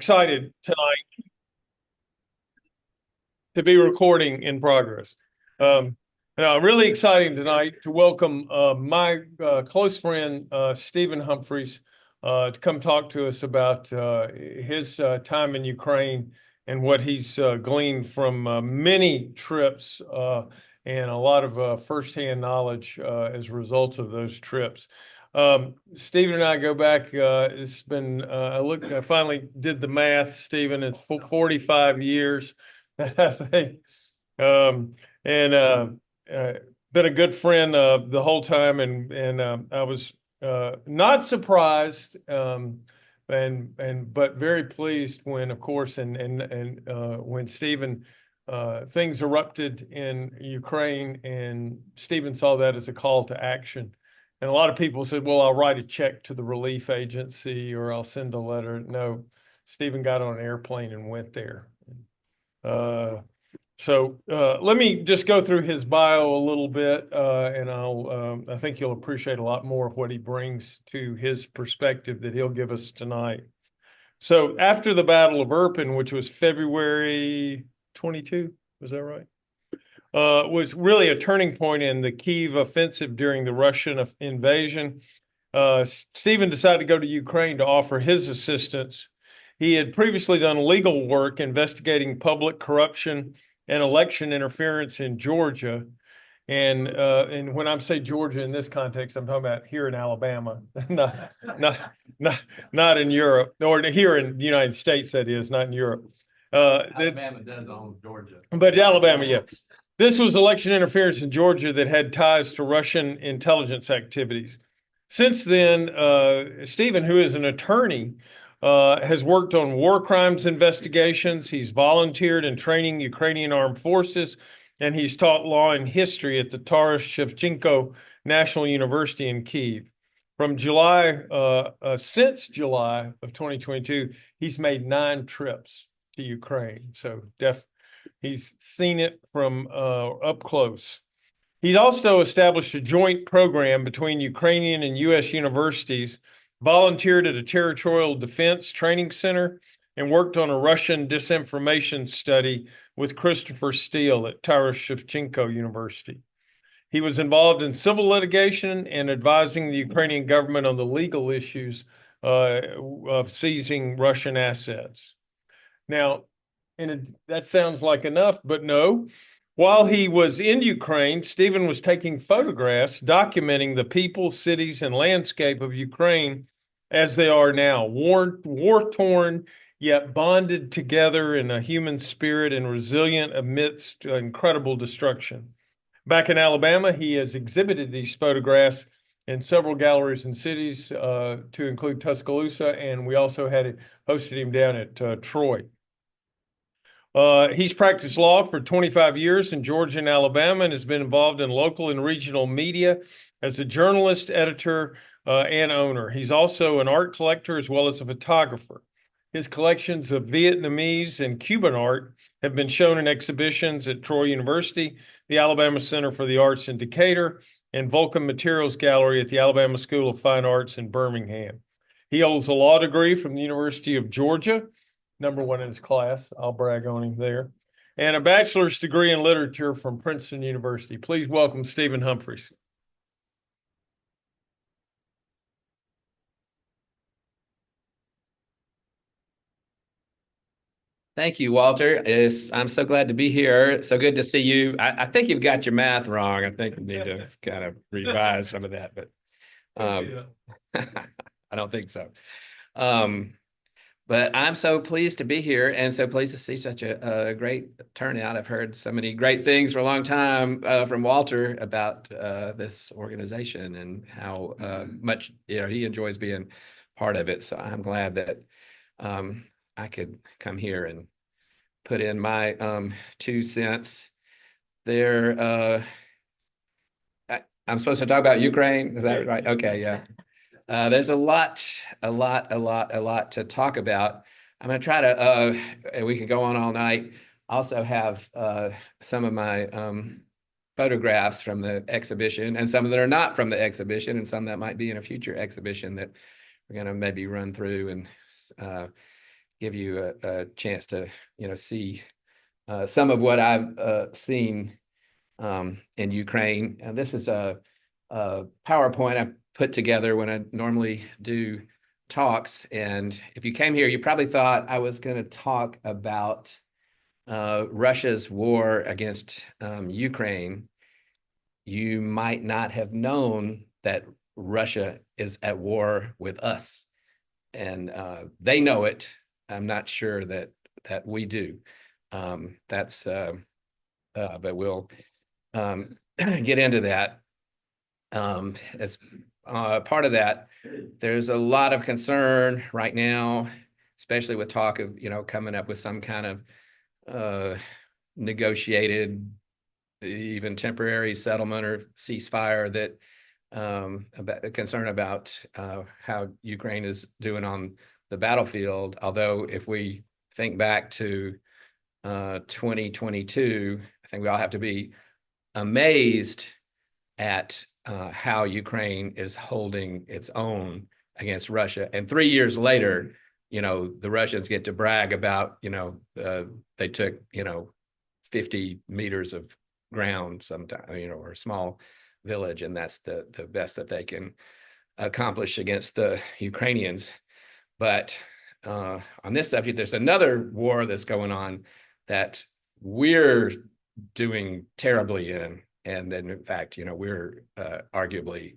excited tonight to be recording in progress. Really exciting tonight to welcome my close friend, Stephen Humphreys, to come talk to us about his time in Ukraine and what he's gleaned from many trips and a lot of firsthand knowledge as a result of those trips. Stephen and I go back. It's been I finally did the math, Stephen. It's 45 years. I think, and been a good friend the whole time, and I was not surprised, and but very pleased when, of course, and when Stephen things erupted in Ukraine, and Stephen saw that as a call to action. And a lot of people said, "Well, I'll write a check to the relief agency, or I'll send a letter." No, Stephen got on an airplane and went there. So let me just go through his bio a little bit, and I think you'll appreciate a lot more of what he brings to his perspective that he'll give us tonight. So after the Battle of Irpin, which was February 22, was that right? Was really a turning point in the Kyiv offensive during the Russian invasion. Stephen decided to go to Ukraine to offer his assistance. He had previously done legal work investigating public corruption and election interference in Georgia. And when I say Georgia in this context, I'm talking about here in Alabama, not not not in Europe, or here in the United States, that is, not in Europe. Alabama does own Georgia. But Alabama, yeah. This was election interference in Georgia that had ties to Russian intelligence activities. Since then, Stephen, who is an attorney, has worked on war crimes investigations. He's volunteered in training Ukrainian armed forces, and he's taught law and history at the Taras Shevchenko National University in Kyiv. Since July of 2022, he's made 9 trips to Ukraine. So he's seen it from up close. He's also established a joint program between Ukrainian and U.S. universities, volunteered at a territorial defense training center, and worked on a Russian disinformation study with Christopher Steele at Taras Shevchenko University. He was involved in civil litigation and advising the Ukrainian government on the legal issues of seizing Russian assets. Now, that sounds like enough, but no. While he was in Ukraine, Stephen was taking photographs documenting the people, cities, and landscape of Ukraine as they are now, war-torn, yet bonded together in a human spirit and resilient amidst incredible destruction. Back in Alabama, he has exhibited these photographs in several galleries and cities, to include Tuscaloosa, and we also hosted him down at Troy. He's practiced law for 25 years in Georgia and Alabama and has been involved in local and regional media as a journalist, editor, and owner. He's also an art collector as well as a photographer. His collections of Vietnamese and Cuban art have been shown in exhibitions at Troy University, the Alabama Center for the Arts in Decatur, and Vulcan Materials Gallery at the Alabama School of Fine Arts in Birmingham. He holds a law degree from the University of Georgia, #1 in his class. I'll brag on him there. And a bachelor's degree in literature from Princeton University. Please welcome Stephen Humphreys. Thank you, Walter. I'm so glad to be here. So good to see you. I think you've got your math wrong. I think we need to kind of revise some of that, but I don't think so. But I'm so pleased to be here and so pleased to see such a great turnout. I've heard so many great things for a long time from Walter about this organization and how much he enjoys being part of it. So I'm glad that I could come here and put in my 2 cents there. I'm supposed to talk about Ukraine. Is that right? Okay, yeah. There's a lot to talk about. I'm going to try to, and we can go on all night. Also have some of my photographs from the exhibition, and some that are not from the exhibition, and some that might be in a future exhibition that we're going to maybe run through and give you a chance to, see some of what I've seen in Ukraine. And this is a PowerPoint I put together when I normally do talks. And if you came here, you probably thought I was going to talk about Russia's war against Ukraine. You might not have known that Russia is at war with us, and they know it. I'm not sure that we do. But we'll get into that. As part of that, there's a lot of concern right now, especially with talk of coming up with some kind of negotiated, even temporary settlement or ceasefire, that about concern about how Ukraine is doing on the battlefield. Although if we think back to 2022, I think we all have to be amazed at how Ukraine is holding its own against Russia. And 3 years later, the Russians get to brag about, they took, 50 meters of ground sometime, or a small village, and that's the best that they can accomplish against the Ukrainians. But on this subject, there's another war that's going on that we're doing terribly in, and then in fact, we're arguably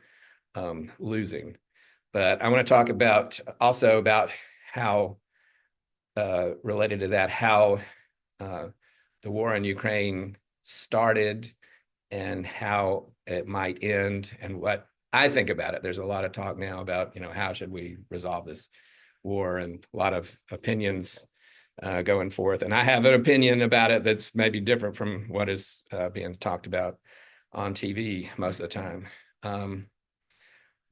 losing. But I want to talk about also about how related to that, how the war in Ukraine started and how it might end, and what I think about it. There's a lot of talk now about, how should we resolve this war, and a lot of opinions going forth. And I have an opinion about it that's maybe different from what is being talked about on TV most of the time.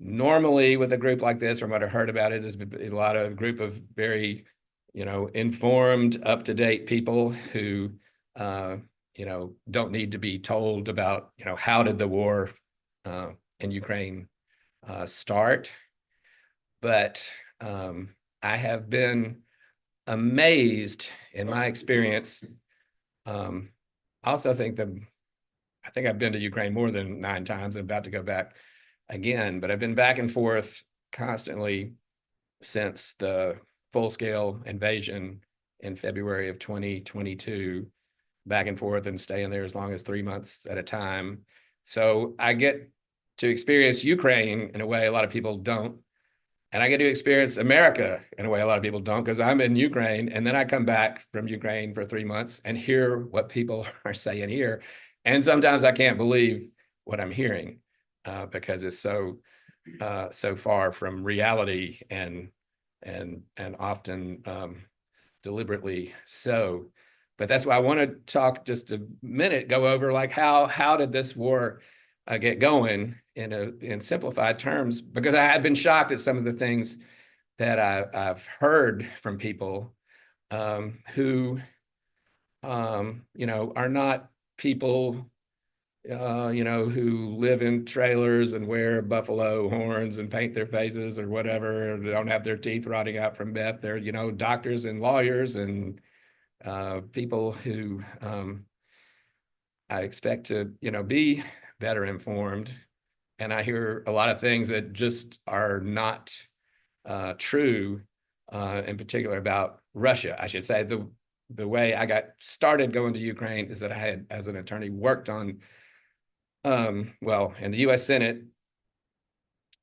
Normally with a group like this, from what I heard about it, is a lot of group of very, informed, up-to-date people who, don't need to be told about, how did the war in Ukraine start. But I have been amazed in my experience. I also think I think I've been to Ukraine more than 9 times. I'm about to go back again, but I've been back and forth constantly since the full-scale invasion in February of 2022, back and forth and staying there as long as 3 months at a time. So I get to experience Ukraine in a way a lot of people don't. And I get to experience America in a way a lot of people don't, because I'm in Ukraine, and then I come back from Ukraine for 3 months and hear what people are saying here. And sometimes I can't believe what I'm hearing because it's so far from reality, and often deliberately so. But that's why I want to talk just a minute, go over like how did this war get going in simplified terms, because I had been shocked at some of the things that I've heard from people who are not people who live in trailers and wear buffalo horns and paint their faces or whatever, or don't have their teeth rotting out from meth. They're doctors and lawyers and people who I expect to be better informed. And I hear a lot of things that just are not true, in particular about Russia. I should say the way I got started going to Ukraine is that I had, as an attorney, worked on, in the U.S. Senate.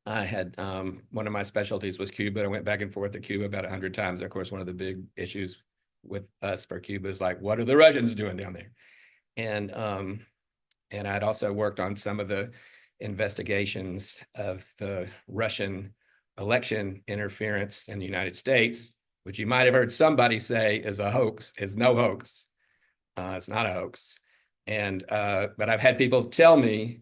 I had one of my specialties was Cuba. I went back and forth to Cuba about 100 times. Of course, one of the big issues with us for Cuba is like, what are the Russians doing down there? And I'd also worked on some of the investigations of the Russian election interference in the United States, which you might have heard somebody say is a hoax. It's no hoax. It's not a hoax. And but I've had people tell me,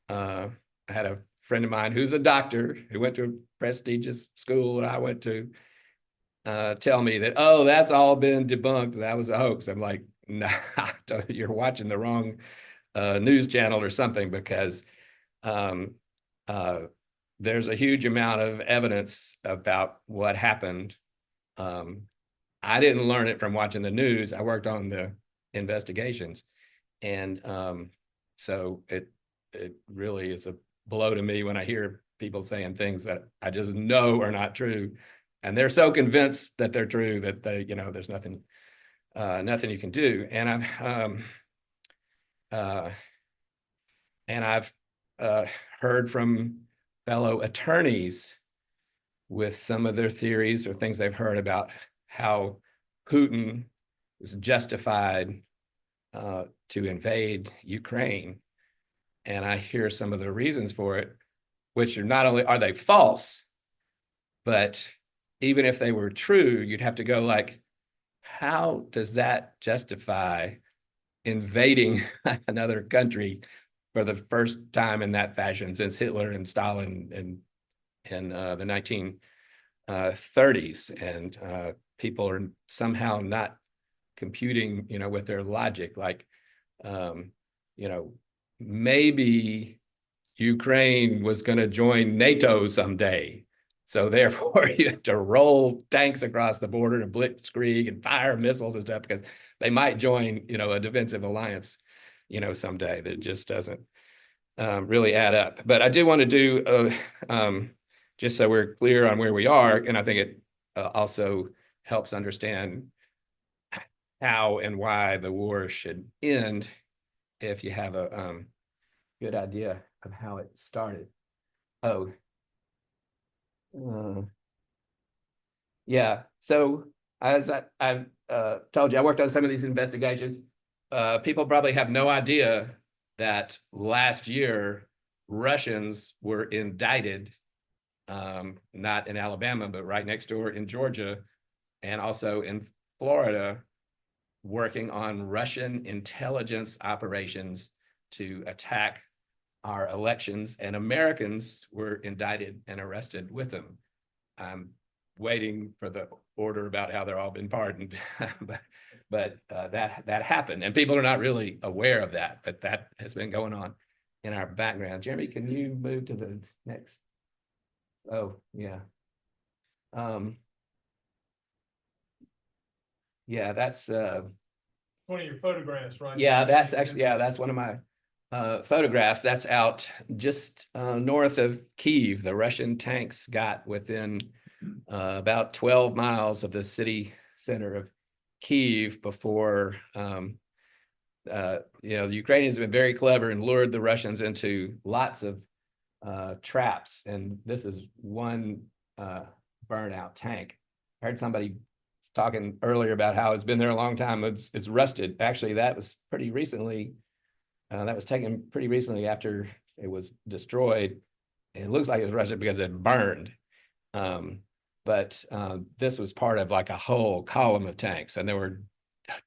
I had a friend of mine who's a doctor who went to a prestigious school that I went to, tell me that, oh, that's all been debunked. That was a hoax. I'm like, nah, you're watching the wrong news channel or something, because there's a huge amount of evidence about what happened. I didn't learn it from watching the news. I worked on the investigations. And so it really is a blow to me when I hear people saying things that I just know are not true. And they're so convinced that they're true that there's nothing you can do. And I've heard from fellow attorneys with some of their theories or things they've heard about how Putin was justified to invade Ukraine. And I hear some of the reasons for it, which are not only are they false, but even if they were true, you'd have to go like, how does that justify invading another country for the first time in that fashion since Hitler and Stalin and the 1930s? And people are somehow not computing, with their logic, like, maybe Ukraine was going to join NATO someday. So therefore, you have to roll tanks across the border to blitzkrieg and fire missiles and stuff because they might join, a defensive alliance, someday. That just doesn't really add up. But I do want to do, just so we're clear on where we are, and I think it also helps understand how and why the war should end if you have a good idea of how it started. Oh, yeah. So as I've told you, I worked on some of these investigations. People probably have no idea that last year Russians were indicted, not in Alabama, but right next door in Georgia and also in Florida, working on Russian intelligence operations to attack our elections, and Americans were indicted and arrested with them. I'm waiting for the order about how they're all been pardoned, but that happened, and people are not really aware of that, but that has been going on in our background. Jeremy, can you move to the next? Oh, yeah. Yeah, that's one of your photographs, right? Yeah, that's one of my photographs. That's out just north of Kyiv. The Russian tanks got within about 12 miles of the city center of Kyiv before, the Ukrainians have been very clever and lured the Russians into lots of traps. And this is one burnout tank. I heard somebody talking earlier about how it's been there a long time. It's rusted. Actually, that was pretty recently. That was taken pretty recently after it was destroyed. It looks like it was rusted because it burned. But this was part of like a whole column of tanks, and they were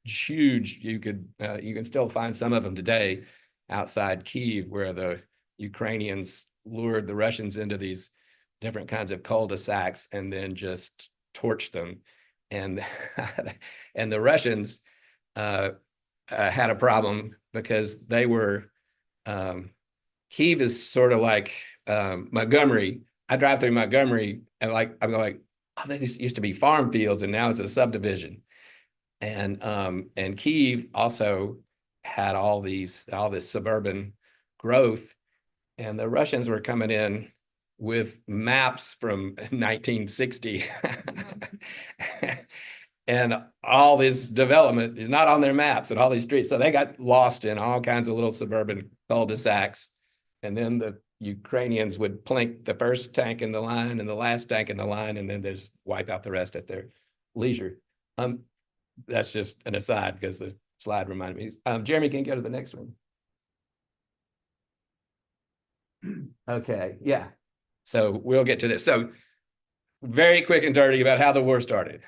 huge. You can still find some of them today outside Kyiv, where the Ukrainians lured the Russians into these different kinds of cul-de-sacs and then just torched them. And and the Russians had a problem because they were Kyiv is sort of like Montgomery. I drive through Montgomery and I'm like, oh, this used to be farm fields and now it's a subdivision. And Kyiv also had all this suburban growth, and the Russians were coming in with maps from 1960. And all this development is not on their maps and all these streets. So they got lost in all kinds of little suburban cul-de-sacs. And then the Ukrainians would plink the first tank in the line and the last tank in the line, and then just wipe out the rest at their leisure. That's just an aside because the slide reminded me. Jeremy, can you go to the next one? Okay, yeah. So we'll get to this. So very quick and dirty about how the war started.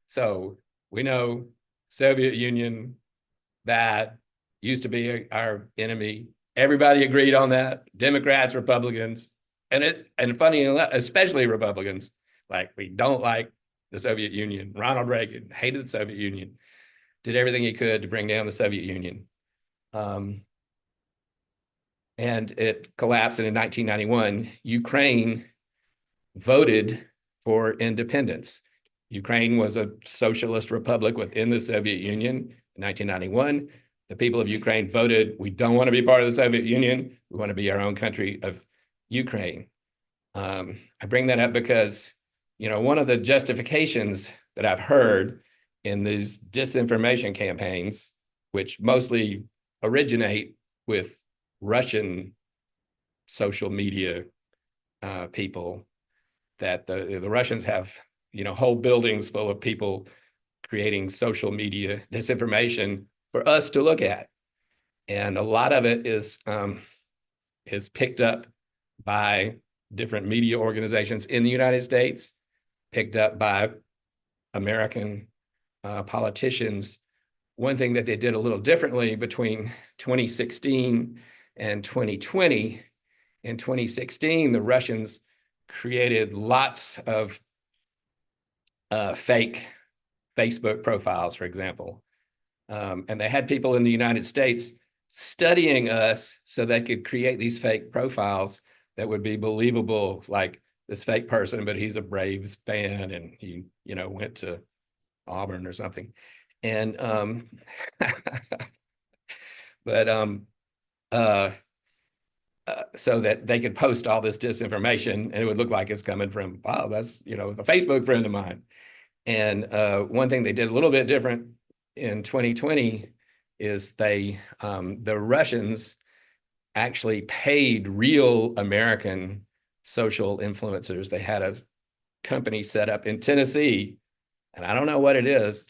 So we know Soviet Union, bad, used to be our enemy. Everybody agreed on that. Democrats, Republicans, and funny enough, especially Republicans, like we don't like the Soviet Union. Ronald Reagan hated the Soviet Union, did everything he could to bring down the Soviet Union. And it collapsed. And in 1991, Ukraine voted for independence. Ukraine was a socialist republic within the Soviet Union in 1991. The people of Ukraine voted, we don't want to be part of the Soviet Union. We want to be our own country of Ukraine. I bring that up because, one of the justifications that I've heard in these disinformation campaigns, which mostly originate with Russian social media people, that the Russians have, whole buildings full of people creating social media disinformation for us to look at. And a lot of it is picked up by different media organizations in the United States, picked up by American politicians. One thing that they did a little differently between 2016 and 2020, in 2016, the Russians created lots of fake Facebook profiles, for example. And they had people in the United States studying us so they could create these fake profiles that would be believable, like this fake person, but he's a Braves fan and he, went to Auburn or something. And so that they could post all this disinformation and it would look like it's coming from, wow, that's, a Facebook friend of mine. And one thing they did a little bit different in 2020 is the Russians actually paid real American social influencers. They had a company set up in Tennessee, and I don't know what it is.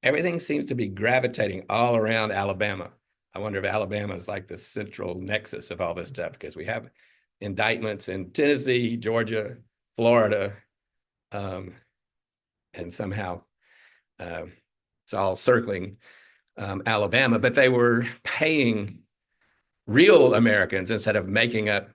Everything seems to be gravitating all around Alabama. I wonder if Alabama is like the central nexus of all this stuff, because we have indictments in Tennessee, Georgia, Florida, and somehow it's all circling Alabama, but they were paying real Americans instead of making up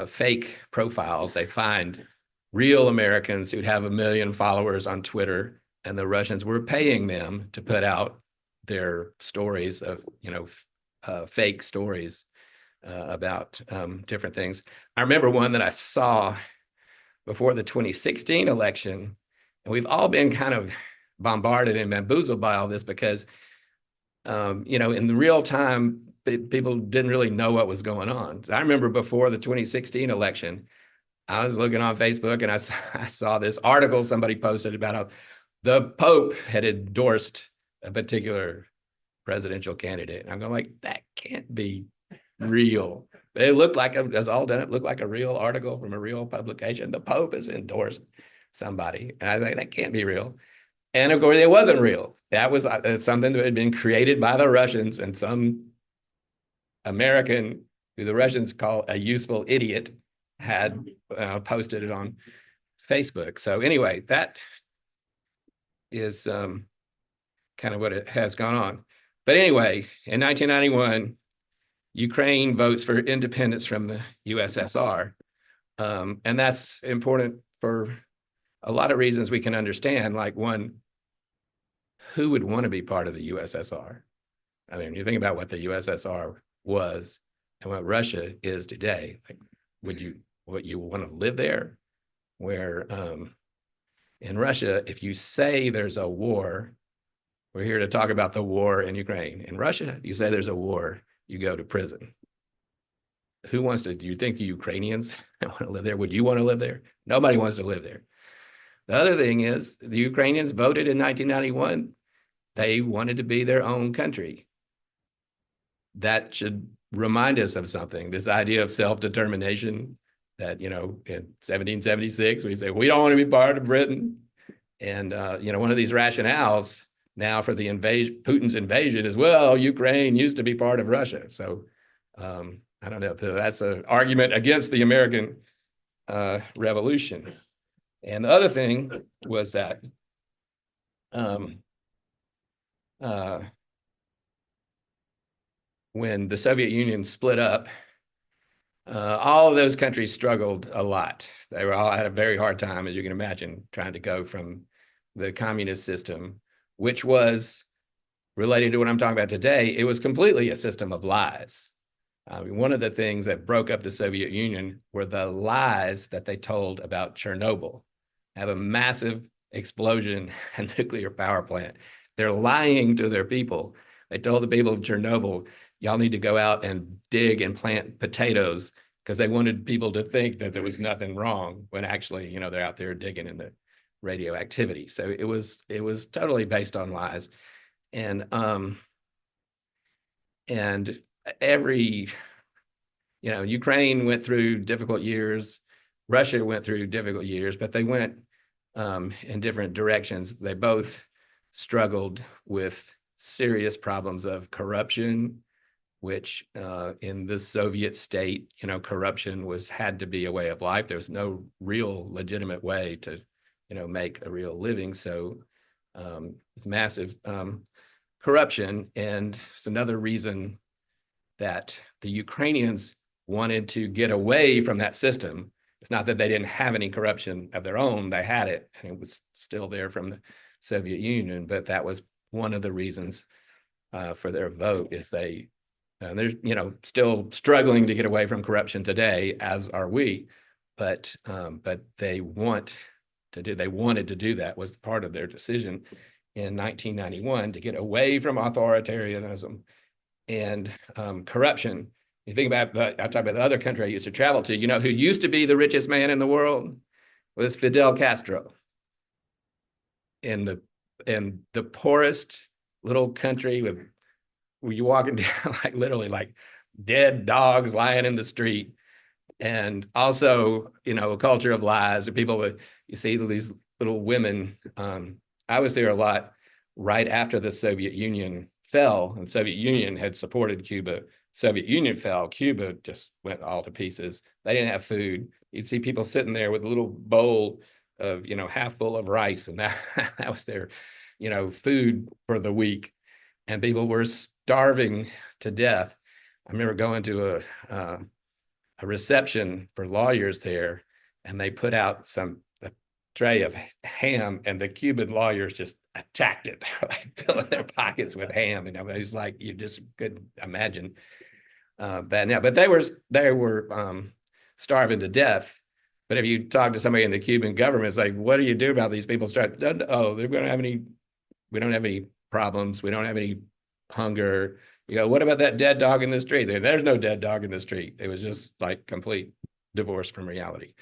fake profiles. They find real Americans who'd have 1 million followers on Twitter, and the Russians were paying them to put out their stories of, fake stories about different things. I remember one that I saw before the 2016 election, and we've all been kind of bombarded and bamboozled by all this because, in the real time, people didn't really know what was going on. I remember before the 2016 election, I was looking on Facebook and I saw this article somebody posted about how the Pope had endorsed a particular presidential candidate. And I'm going like, that can't be real. But it looked like, it looked like a real article from a real publication. The Pope has endorsed somebody. And I was like, that can't be real. And of course, it wasn't real. That was something that had been created by the Russians, and some American, who the Russians call a useful idiot, had posted it on Facebook. So anyway, that is kind of what it has gone on. But anyway, in 1991, Ukraine votes for independence from the USSR. And that's important for a lot of reasons we can understand. Like, one, who would want to be part of the USSR? I mean, you think about what the USSR was and what Russia is today. Like, would you want to live there? Where in Russia, if you say there's a war, we're here to talk about the war in Ukraine. In Russia, you say there's a war, you go to prison. Do you think the Ukrainians want to live there? Would you want to live there? Nobody wants to live there. The other thing is, the Ukrainians voted in 1991. They wanted to be their own country. That should remind us of something, this idea of self-determination that, in 1776, we say, we don't want to be part of Britain. And, one of these rationales now for the Putin's invasion is, well, Ukraine used to be part of Russia. So I don't know, that's an argument against the American Revolution. And the other thing was that when the Soviet Union split up, all of those countries struggled a lot. They were all had a very hard time, as you can imagine, trying to go from the communist system, which was related to what I'm talking about today. It was completely a system of lies. One of the things that broke up the Soviet Union were the lies that they told about Chernobyl. Have a massive explosion and nuclear power plant. They're lying to their people. They told the people of Chernobyl, y'all need to go out and dig and plant potatoes because they wanted people to think that there was nothing wrong when actually, they're out there digging in the radioactivity. So it was totally based on lies. And every, Ukraine went through difficult years. Russia went through difficult years, but they went in different directions. They both struggled with serious problems of corruption, which in the Soviet state, corruption had to be a way of life. There was no real legitimate way to, make a real living. So it's massive corruption. And it's another reason that the Ukrainians wanted to get away from that system. It's not that they didn't have any corruption of their own. They had it, and it was still there from the Soviet Union. But that was one of the reasons for their vote, is they're still struggling to get away from corruption today, as are we. But they wanted to do that, was part of their decision in 1991, to get away from authoritarianism and corruption. You think about, I talk about the other country I used to travel to, who used to be the richest man in the world was Fidel Castro. In the poorest little country where you walking down literally dead dogs lying in the street. And also, a culture of lies. You see these little women. I was there a lot right after the Soviet Union fell, and the Soviet Union had supported Cuba. Soviet Union fell, Cuba just went all to pieces. They didn't have food. You'd see people sitting there with a little bowl of, half full of rice, and that was their, food for the week. And people were starving to death. I remember going to a reception for lawyers there, and they put out a tray of ham, and the Cuban lawyers just attacked it. They were filling their pockets with ham, and it was like you just couldn't imagine that now. But they were starving to death. But if you talk to somebody in the Cuban government, it's like, what do you do about these people? We don't have any problems. We don't have any hunger. What about that dead dog in the street? There's no dead dog in the street. It was just complete divorce from reality.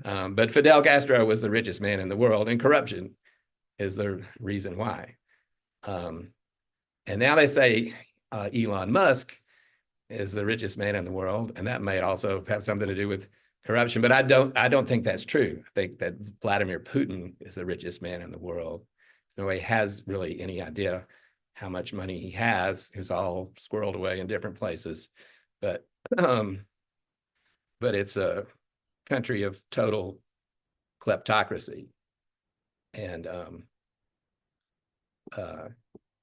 But Fidel Castro was the richest man in the world, and corruption is the reason why. And now they say Elon Musk is the richest man in the world, and that may also have something to do with corruption. But I don't think that's true. I think that Vladimir Putin is the richest man in the world. Nobody has really any idea how much money he has. It's all squirreled away in different places. But it's a country of total kleptocracy. And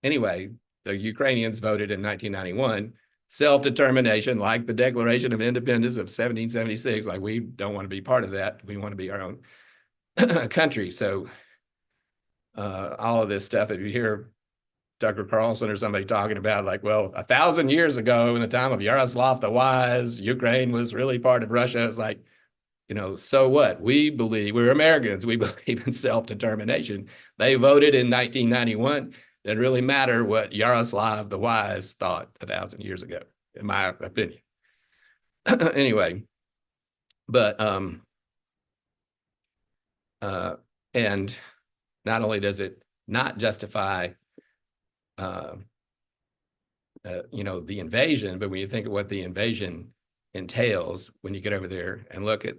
anyway, the Ukrainians voted in 1991 self-determination, like the Declaration of Independence of 1776. We don't want to be part of that. We want to be our own country. So all of this stuff, if you hear Tucker Carlson or somebody talking about 1,000 years ago in the time of Yaroslav the Wise, Ukraine was really part of Russia. It's so what? We're Americans. We believe in self-determination. They voted in 1991. Didn't really matter what Yaroslav the Wise thought 1,000 years ago, in my opinion. Anyway, but and not only does it not justify the invasion, but when you think of what the invasion entails, when you get over there and look at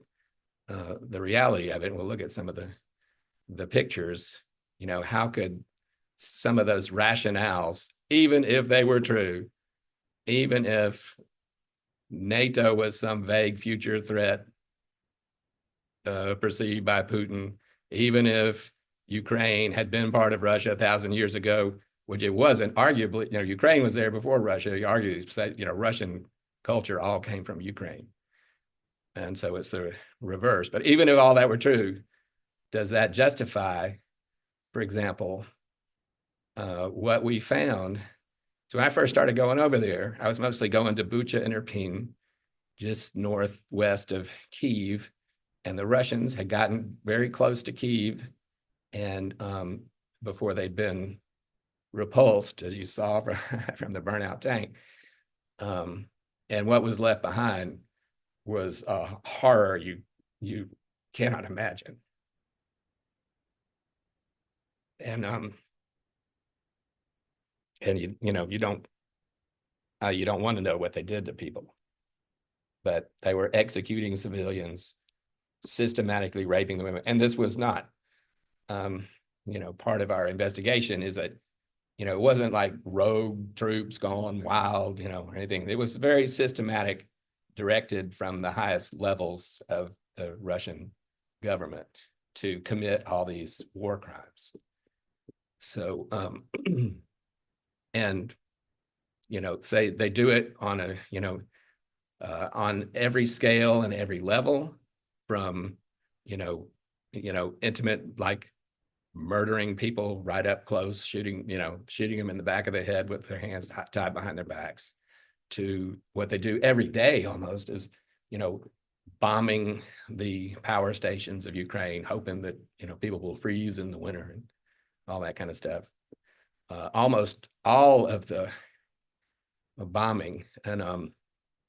the reality of it, and we'll look at some of the pictures, how could some of those rationales, even if they were true, even if NATO was some vague future threat perceived by Putin, even if Ukraine had been part of Russia 1,000 years ago, which it wasn't, arguably, Ukraine was there before Russia. You argue, Russian culture all came from Ukraine. And so it's the reverse. But even if all that were true, does that justify, for example, what we found? So when I first started going over there, I was mostly going to Bucha and Irpin, just northwest of Kyiv, and the Russians had gotten very close to Kyiv, and before they'd been repulsed, as you saw from the burnout tank. And what was left behind was a horror you cannot imagine. And you don't want to know what they did to people, but they were executing civilians, systematically raping the women. And this was not, part of our investigation is that, it wasn't like rogue troops gone wild, or anything. It was very systematic, directed from the highest levels of the Russian government to commit all these war crimes. So, and, say they do it on on every scale and every level, from, intimate, like murdering people right up close, shooting them in the back of the head with their hands tied behind their backs, to what they do every day almost is, bombing the power stations of Ukraine, hoping that, people will freeze in the winter and all that kind of stuff. Almost all of the bombing, and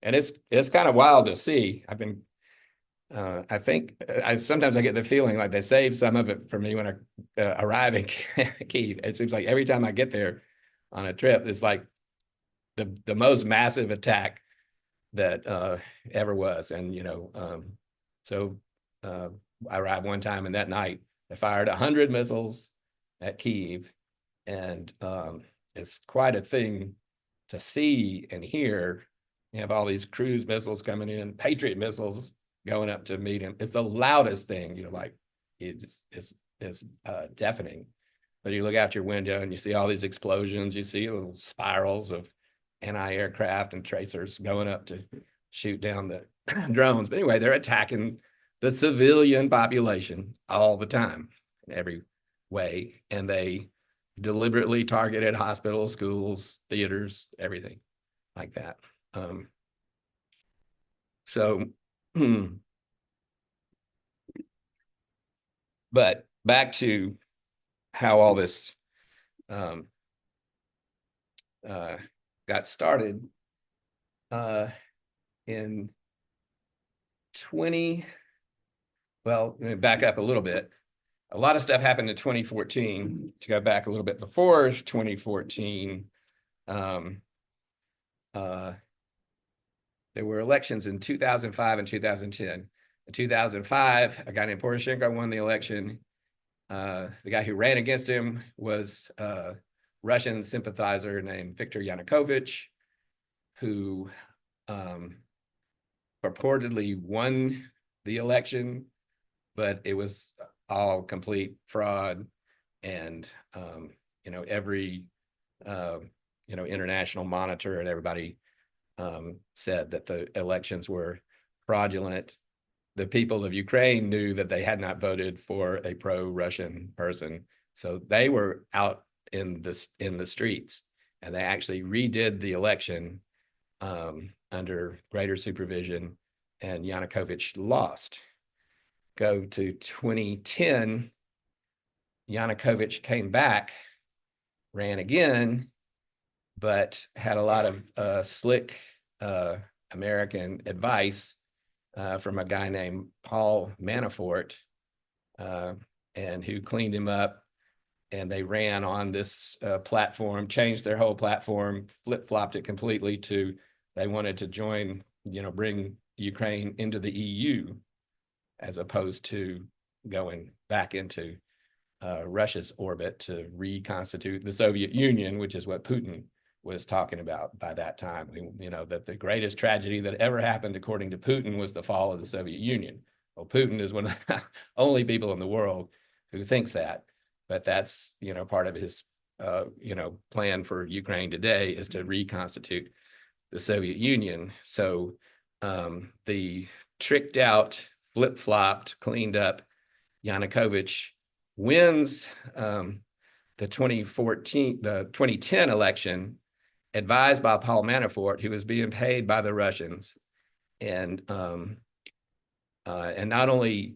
it's kind of wild to see. I think sometimes I get the feeling like they saved some of it for me when I arrive in Kyiv. It seems like every time I get there on a trip, it's like the most massive attack that ever was. And so I arrived one time, and that night they fired 100 missiles at Kyiv, and it's quite a thing to see and hear. You have all these cruise missiles coming in, Patriot missiles going up to meet him. It's the loudest thing, like it's deafening. But you look out your window and you see all these explosions. You see little spirals of anti-aircraft and tracers going up to shoot down the drones. But anyway, they're attacking the civilian population all the time in every way. And they deliberately targeted hospitals, schools, theaters, everything like that. So, but back to how all this got started in well, let me back up a little bit. A lot of stuff happened in 2014. To go back a little bit before 2014, there were elections in 2005 and 2010. In 2005, a guy named Poroshenko won the election. The guy who ran against him was a Russian sympathizer named Viktor Yanukovych, who purportedly won the election, but it was all complete fraud. And every international monitor and everybody said that the elections were fraudulent. The people of Ukraine knew that they had not voted for a pro-Russian person, so they were out in the streets, and they actually redid the election under greater supervision, and Yanukovych lost. Go to 2010, Yanukovych came back, ran again, but had a lot of slick American advice from a guy named Paul Manafort, and who cleaned him up. And they ran on this platform, changed their whole platform, flip-flopped it completely to they wanted to join, bring Ukraine into the EU, as opposed to going back into Russia's orbit to reconstitute the Soviet Union, which is what Putin was talking about by that time. That the greatest tragedy that ever happened, according to Putin, was the fall of the Soviet Union. Well, Putin is one of the only people in the world who thinks that, but that's, part of his, plan for Ukraine today is to reconstitute the Soviet Union. So the tricked out, flip-flopped, cleaned up Yanukovych wins the 2010 election, advised by Paul Manafort, who was being paid by the Russians, and not only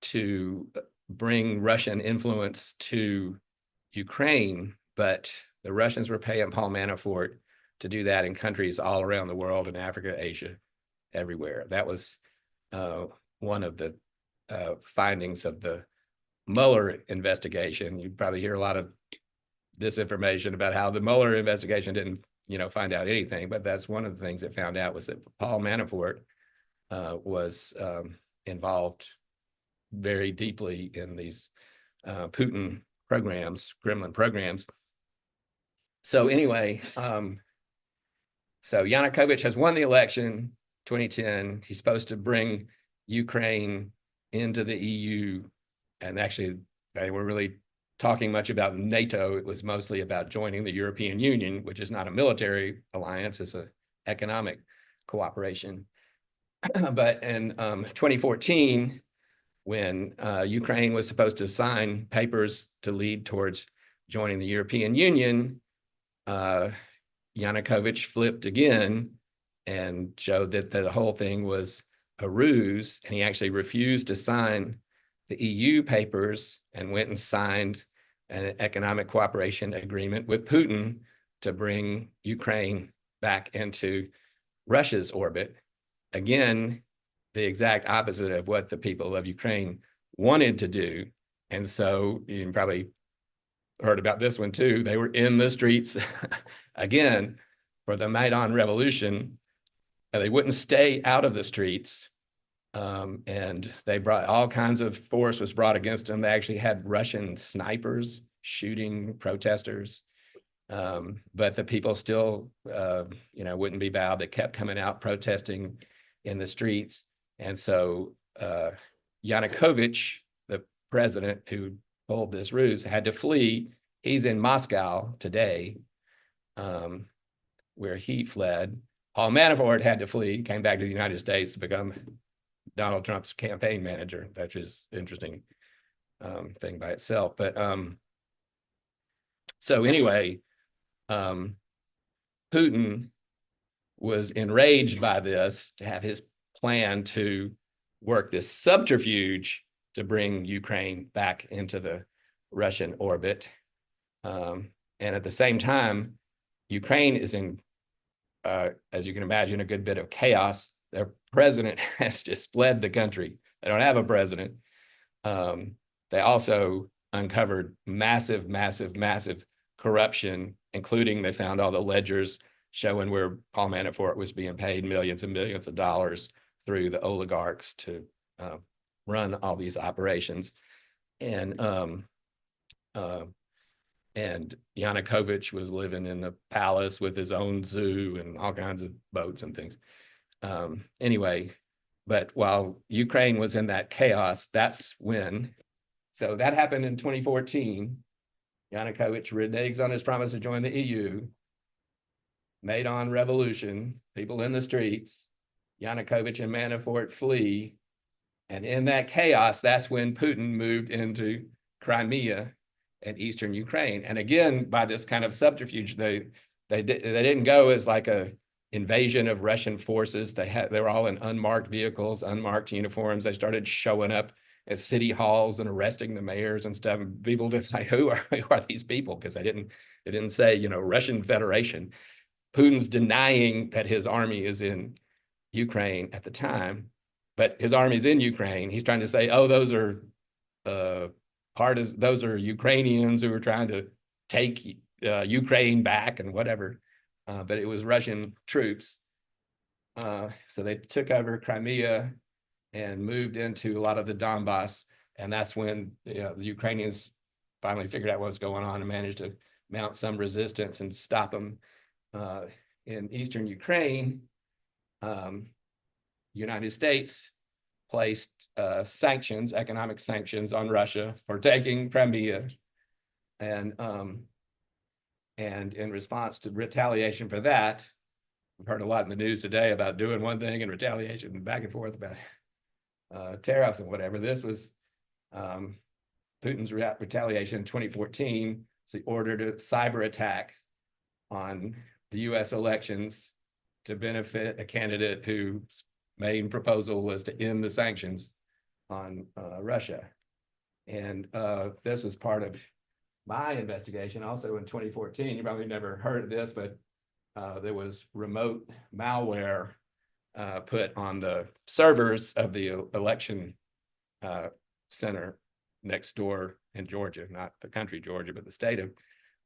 to bring Russian influence to Ukraine, but the Russians were paying Paul Manafort to do that in countries all around the world, in Africa, Asia, everywhere. That was one of the findings of the Mueller investigation. You'd probably hear a lot of disinformation about how the Mueller investigation didn't, find out anything, but that's one of the things that found out was that Paul Manafort was involved very deeply in these Putin programs, Kremlin programs. So anyway, so Yanukovych has won the election 2010. He's supposed to bring Ukraine into the EU. And actually, they were really talking much about NATO. It was mostly about joining the European Union, which is not a military alliance, it's an economic cooperation. But in 2014, when Ukraine was supposed to sign papers to lead towards joining the European Union, Yanukovych flipped again and showed that the whole thing was a ruse, and he actually refused to sign the EU papers and went and signed an economic cooperation agreement with Putin to bring Ukraine back into Russia's orbit. Again, the exact opposite of what the people of Ukraine wanted to do. And so you probably heard about this one too. They were in the streets again for the Maidan Revolution. And they wouldn't stay out of the streets. And they brought all kinds of force was brought against them. They actually had Russian snipers shooting protesters. But the people still, wouldn't be bowed. They kept coming out protesting in the streets. And so Yanukovych, the president who pulled this ruse, had to flee. He's in Moscow today, where he fled. Paul Manafort had to flee, came back to the United States to become Donald Trump's campaign manager. That's just interesting thing by itself. But so anyway, Putin was enraged by this to have his plan to work this subterfuge to bring Ukraine back into the Russian orbit. And at the same time, Ukraine is in, as you can imagine, a good bit of chaos. Their president has just fled the country. They don't have a president. They also uncovered massive corruption, including they found all the ledgers showing where Paul Manafort was being paid millions and millions of dollars through the oligarchs to run all these operations. And Yanukovych was living in the palace with his own zoo and all kinds of boats and things. Anyway, but while Ukraine was in that chaos, that's when, so that happened in 2014. Yanukovych reneges on his promise to join the EU, Maidan Revolution, people in the streets, Yanukovych and Manafort flee. And in that chaos, that's when Putin moved into Crimea and eastern Ukraine. And again, by this kind of subterfuge, they didn't go as like a invasion of Russian forces. They were all in unmarked vehicles, unmarked uniforms. They started showing up at city halls and arresting the mayors and stuff. And people just like, who are these people? Because they didn't say, Russian Federation. Putin's denying that his army is in Ukraine at the time, but his army's in Ukraine. He's trying to say, oh, those are those are Ukrainians who are trying to take Ukraine back and whatever. But it was Russian troops. So they took over Crimea and moved into a lot of the Donbass. And that's when the Ukrainians finally figured out what was going on and managed to mount some resistance and stop them. In eastern Ukraine, United States placed sanctions, economic sanctions on Russia for taking Crimea. And in response to retaliation for that, we've heard a lot in the news today about doing one thing and retaliation and back and forth about tariffs and whatever. This was Putin's retaliation in 2014. So he ordered a cyber attack on the US elections to benefit a candidate whose main proposal was to end the sanctions on Russia. And this was part of my investigation. Also in 2014, you probably never heard of this, but there was remote malware put on the servers of the election center next door in Georgia, not the country Georgia, but the state of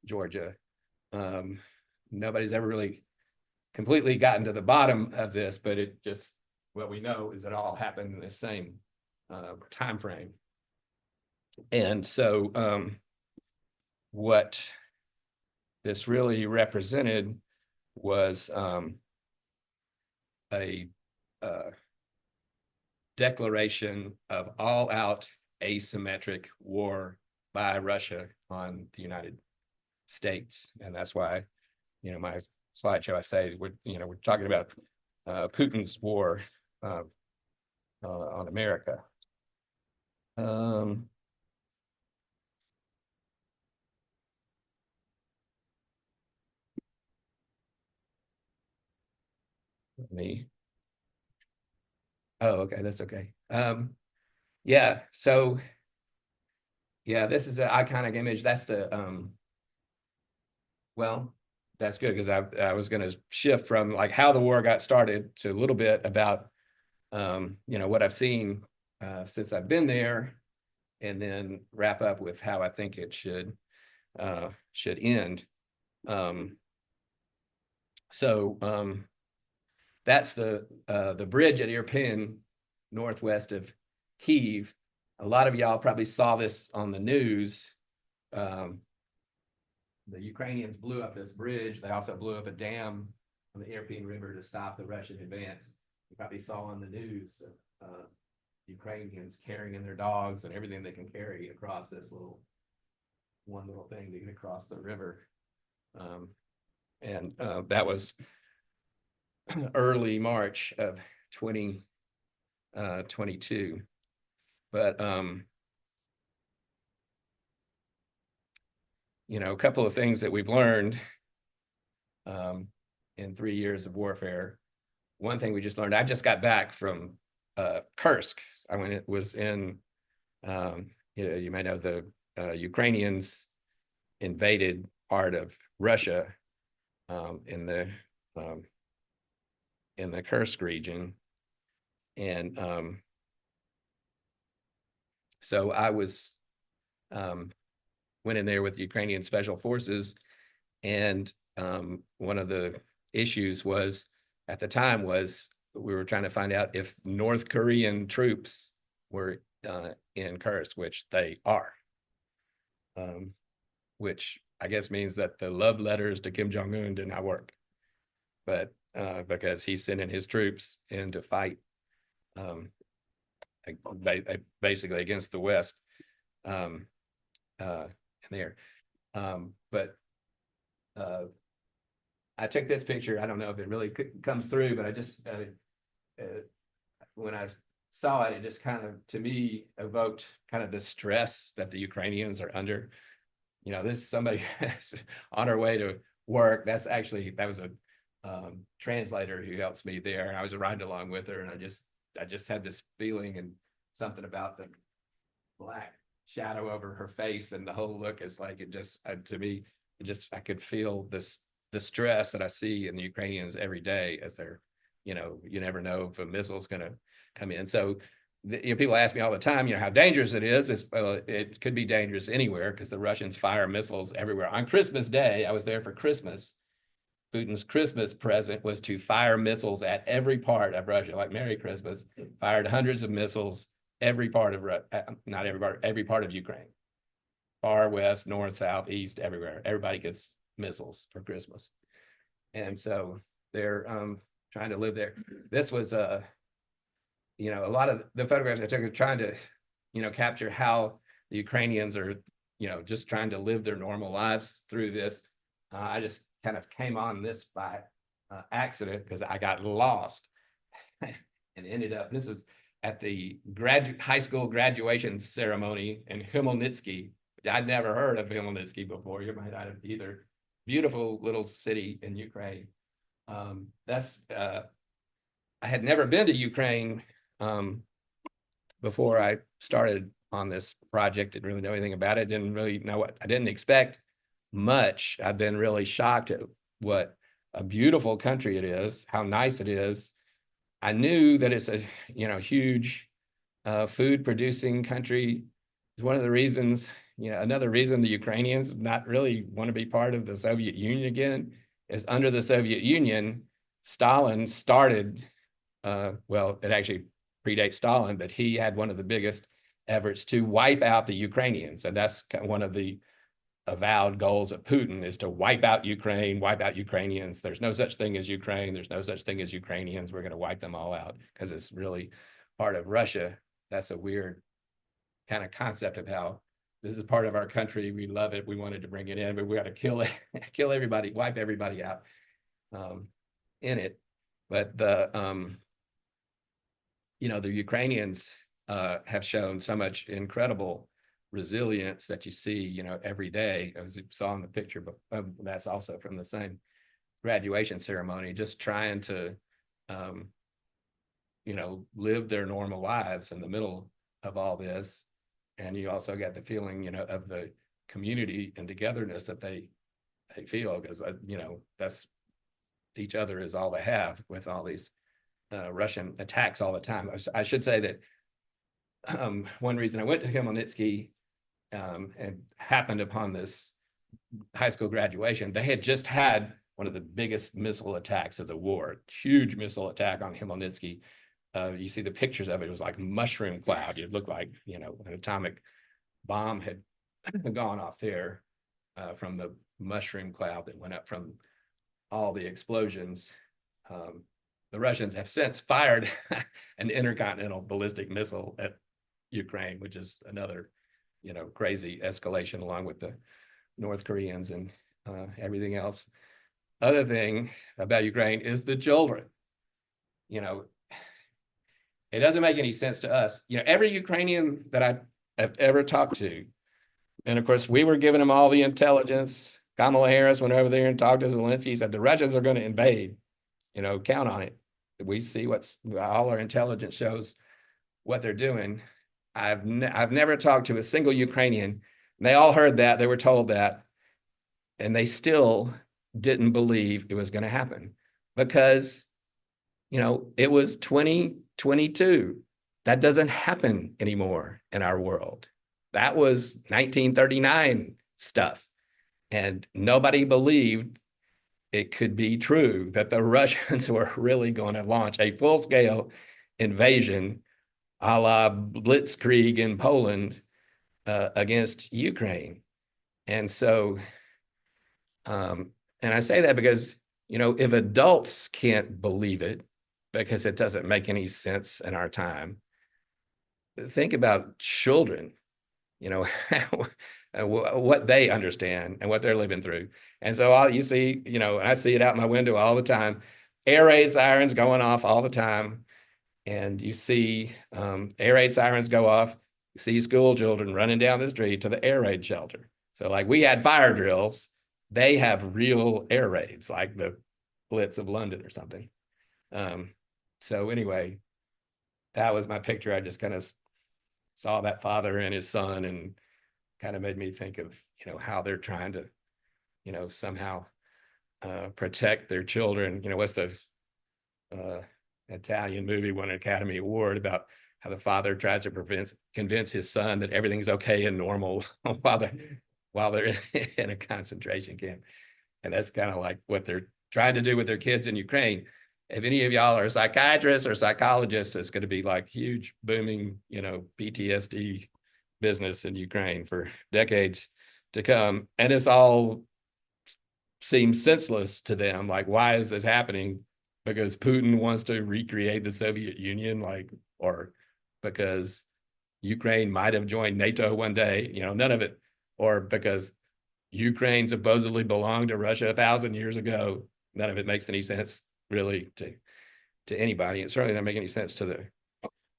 Georgia. Nobody's ever really completely gotten to the bottom of this, but it just, what we know is it all happened in the same time frame. And so what this really represented was a declaration of all-out asymmetric war by Russia on the United States. And that's why, my slideshow, I say, we're talking about Putin's war on America. Let me. Oh, okay, that's okay. Yeah, so yeah, this is an iconic image. That's the well, that's good, because I was going to shift from like how the war got started to a little bit about what I've seen since I've been there, and then wrap up with how I think it should end. So that's the bridge at Irpin, northwest of Kyiv. A lot of y'all probably saw this on the news. The Ukrainians blew up this bridge. They also blew up a dam on the Irpin River to stop the Russian advance. You probably saw on the news Ukrainians carrying in their dogs and everything they can carry across this one little thing to get across the river. And that was early March of 2022. But a couple of things that we've learned in 3 years of warfare. One thing we just learned, I just got back from Kursk. It was in, you may know, the Ukrainians invaded part of Russia in the Kursk region. And so I went in there with Ukrainian special forces, and one of the issues was, at the time, was we were trying to find out if North Korean troops were in Kursk, which they are, which I guess means that the love letters to Kim Jong-un did not work, but because he's sending his troops in to fight basically against the West in there. But I took this picture. I don't know if it really comes through, but I just, when I saw it, it just kind of, to me, evoked kind of the stress that the Ukrainians are under. This somebody on her way to work. That was a translator who helps me there. And I was riding along with her, and I just had this feeling, and something about the black shadow over her face and the whole look is like, it just, to me, I could feel the stress that I see in the Ukrainians every day as they're, you never know if a missile's going to come in. So people ask me all the time, how dangerous it is. It could be dangerous anywhere, because the Russians fire missiles everywhere. On Christmas Day, I was there for Christmas. Putin's Christmas present was to fire missiles at every part of Russia, like Merry Christmas, fired hundreds of missiles, every part of every part of Ukraine, far west, north, south, east, everywhere. Everybody gets missiles for Christmas. And so they're trying to live there. This was a lot of the photographs I took are trying to, capture how the Ukrainians are, just trying to live their normal lives through this. I just kind of came on this by accident, because I got lost and ended up, this was at the high school graduation ceremony in Khmelnytsky. I'd never heard of Khmelnytsky before. You might not have either. Beautiful little city in Ukraine. I had never been to Ukraine before I started on this project, didn't really know anything about it, didn't really know what, I didn't expect much. I've been really shocked at what a beautiful country it is, how nice it is. I knew that it's a, huge food producing country. It's one of the reasons, another reason the Ukrainians not really want to be part of the Soviet Union again is under the Soviet Union, Stalin started, well, it actually predates Stalin, but he had one of the biggest efforts to wipe out the Ukrainians. So that's one of the avowed goals of Putin, is to wipe out Ukraine, wipe out Ukrainians. There's no such thing as Ukraine. There's no such thing as Ukrainians. We're going to wipe them all out because it's really part of Russia. That's a weird kind of concept of how this is part of our country. We love it. We wanted to bring it in, but we got to kill it, kill everybody, wipe everybody out in it. But the Ukrainians have shown so much incredible resilience that you see, every day, as you saw in the picture, but that's also from the same graduation ceremony, just trying to, live their normal lives in the middle of all this. And you also get the feeling, of the community and togetherness that they feel, because, that's each other is all they have with all these Russian attacks all the time. I should say that one reason I went to Khmelnytsky and happened upon this high school graduation, they had just had one of the biggest missile attacks of the war, huge missile attack on Khmelnytsky. You see the pictures of it, it was like a mushroom cloud. It looked like, an atomic bomb had gone off there from the mushroom cloud that went up from all the explosions. The Russians have since fired an intercontinental ballistic missile at Ukraine, which is another, crazy escalation, along with the North Koreans and everything else. Other thing about Ukraine is the children. It doesn't make any sense to us. Every Ukrainian that I have ever talked to, and of course, we were giving them all the intelligence. Kamala Harris went over there and talked to Zelensky, said the Russians are going to invade. Count on it. We see all our intelligence shows what they're doing. I've never talked to a single Ukrainian. They all heard that, they were told that, and they still didn't believe it was going to happen because, it was 2022. That doesn't happen anymore in our world. That was 1939 stuff. And nobody believed it could be true that the Russians were really going to launch a full-scale invasion a la Blitzkrieg in Poland against Ukraine. And so, and I say that because, if adults can't believe it because it doesn't make any sense in our time, think about children, what they understand and what they're living through. And so you see, and I see it out my window all the time, air raid sirens going off all the time. And you see air raid sirens go off, you see school children running down the street to the air raid shelter. So like we had fire drills, they have real air raids, like the Blitz of London or something. So anyway, that was my picture. I just kind of saw that father and his son and kind of made me think of, how they're trying to, somehow protect their children. What's the Italian movie won an Academy Award about how the father tries to convince his son that everything's okay and normal while they're in a concentration camp. And that's kind of like what they're trying to do with their kids in Ukraine. If any of y'all are psychiatrists or psychologists, it's going to be like huge, booming, PTSD business in Ukraine for decades to come. And it's all seems senseless to them. Like, why is this happening? Because Putin wants to recreate the Soviet Union, or because Ukraine might have joined NATO one day, none of it, or because Ukraine supposedly belonged to Russia 1,000 years ago. None of it makes any sense really to anybody. It certainly doesn't make any sense to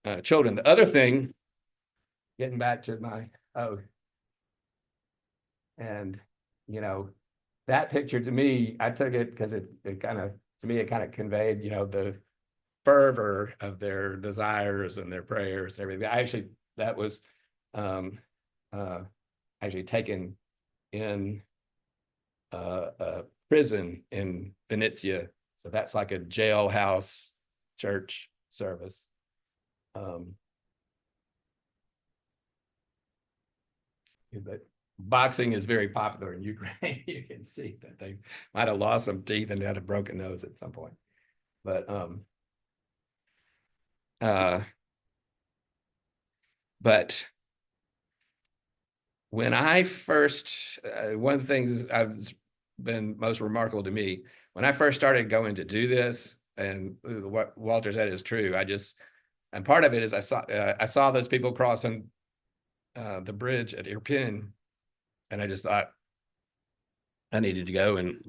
the children. The other thing, getting back to and that picture to me, I took it because it kind of, to me, it kind of conveyed, the fervor of their desires and their prayers and everything. That was um, actually taken in a prison in Venetia. So that's like a jailhouse church service. But boxing is very popular in Ukraine. You can see that they might have lost some teeth and had a broken nose at some point. But uh, but when I first, one of the things I've been most remarkable to me, when I first started going to do this, and what Walter said is true, and part of it is I saw those people crossing the bridge at Irpin, and I just thought I needed to go and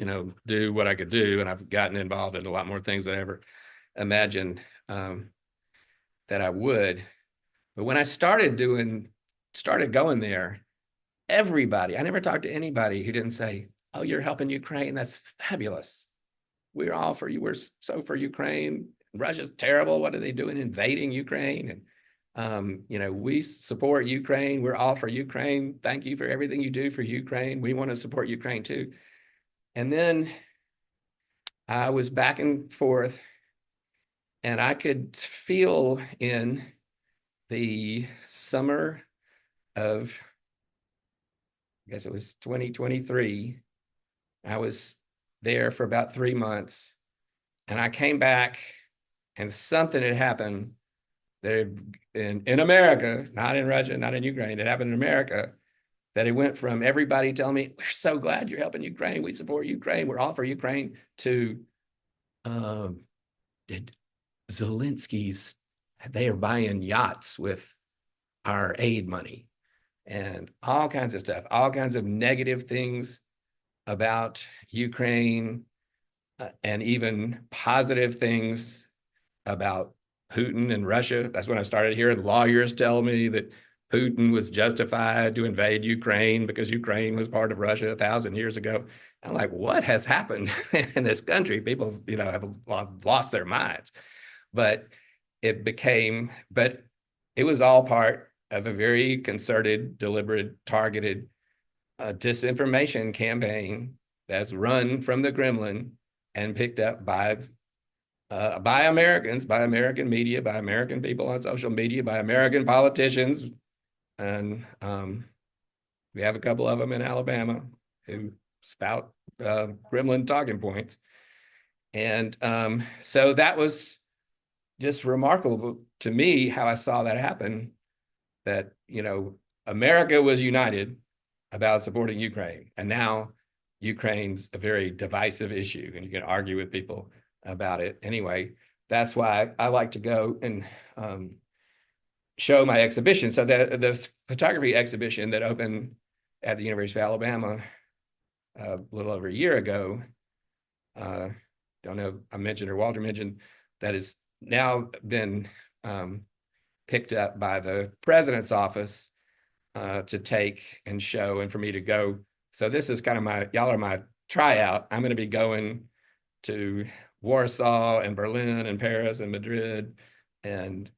do what I could do, and I've gotten involved in a lot more things than I ever imagined that I would. But when I started going there, everybody, I never talked to anybody who didn't say, "Oh, you're helping Ukraine. That's fabulous. We're all for you. We're so for Ukraine. Russia's terrible. What are they doing invading Ukraine?" And we support Ukraine. We're all for Ukraine. Thank you for everything you do for Ukraine. We want to support Ukraine too. And then I was back and forth, and I could feel in the summer of, I guess it was 2023, I was there for about 3 months, and I came back, and something had happened that in America, not in Russia, not in Ukraine, it happened in America, that it went from everybody telling me, "We're so glad you're helping Ukraine. We support Ukraine. We're all for Ukraine," to did Zelensky's, they are buying yachts with our aid money and all kinds of stuff, all kinds of negative things about Ukraine, and even positive things about Putin and Russia. That's when I started hearing lawyers tell me that Putin was justified to invade Ukraine because Ukraine was part of Russia 1,000 years ago. I'm like, what has happened in this country? People, have lost their minds. But but it was all part of a very concerted, deliberate, targeted disinformation campaign that's run from the Kremlin and picked up by Americans, by American media, by American people on social media, by American politicians. And we have a couple of them in Alabama who spout Kremlin talking points. And so that was just remarkable to me how I saw that happen, that, America was united about supporting Ukraine. And now Ukraine's a very divisive issue, and you can argue with people about it. Anyway, that's why I like to go and show my exhibition. So the photography exhibition that opened at the University of Alabama a little over a year ago, don't know if I mentioned or Walter mentioned, that has now been picked up by the president's office to take and show, and for me to go. So this is kind of y'all are my tryout. I'm going to be going to Warsaw and Berlin and Paris and Madrid and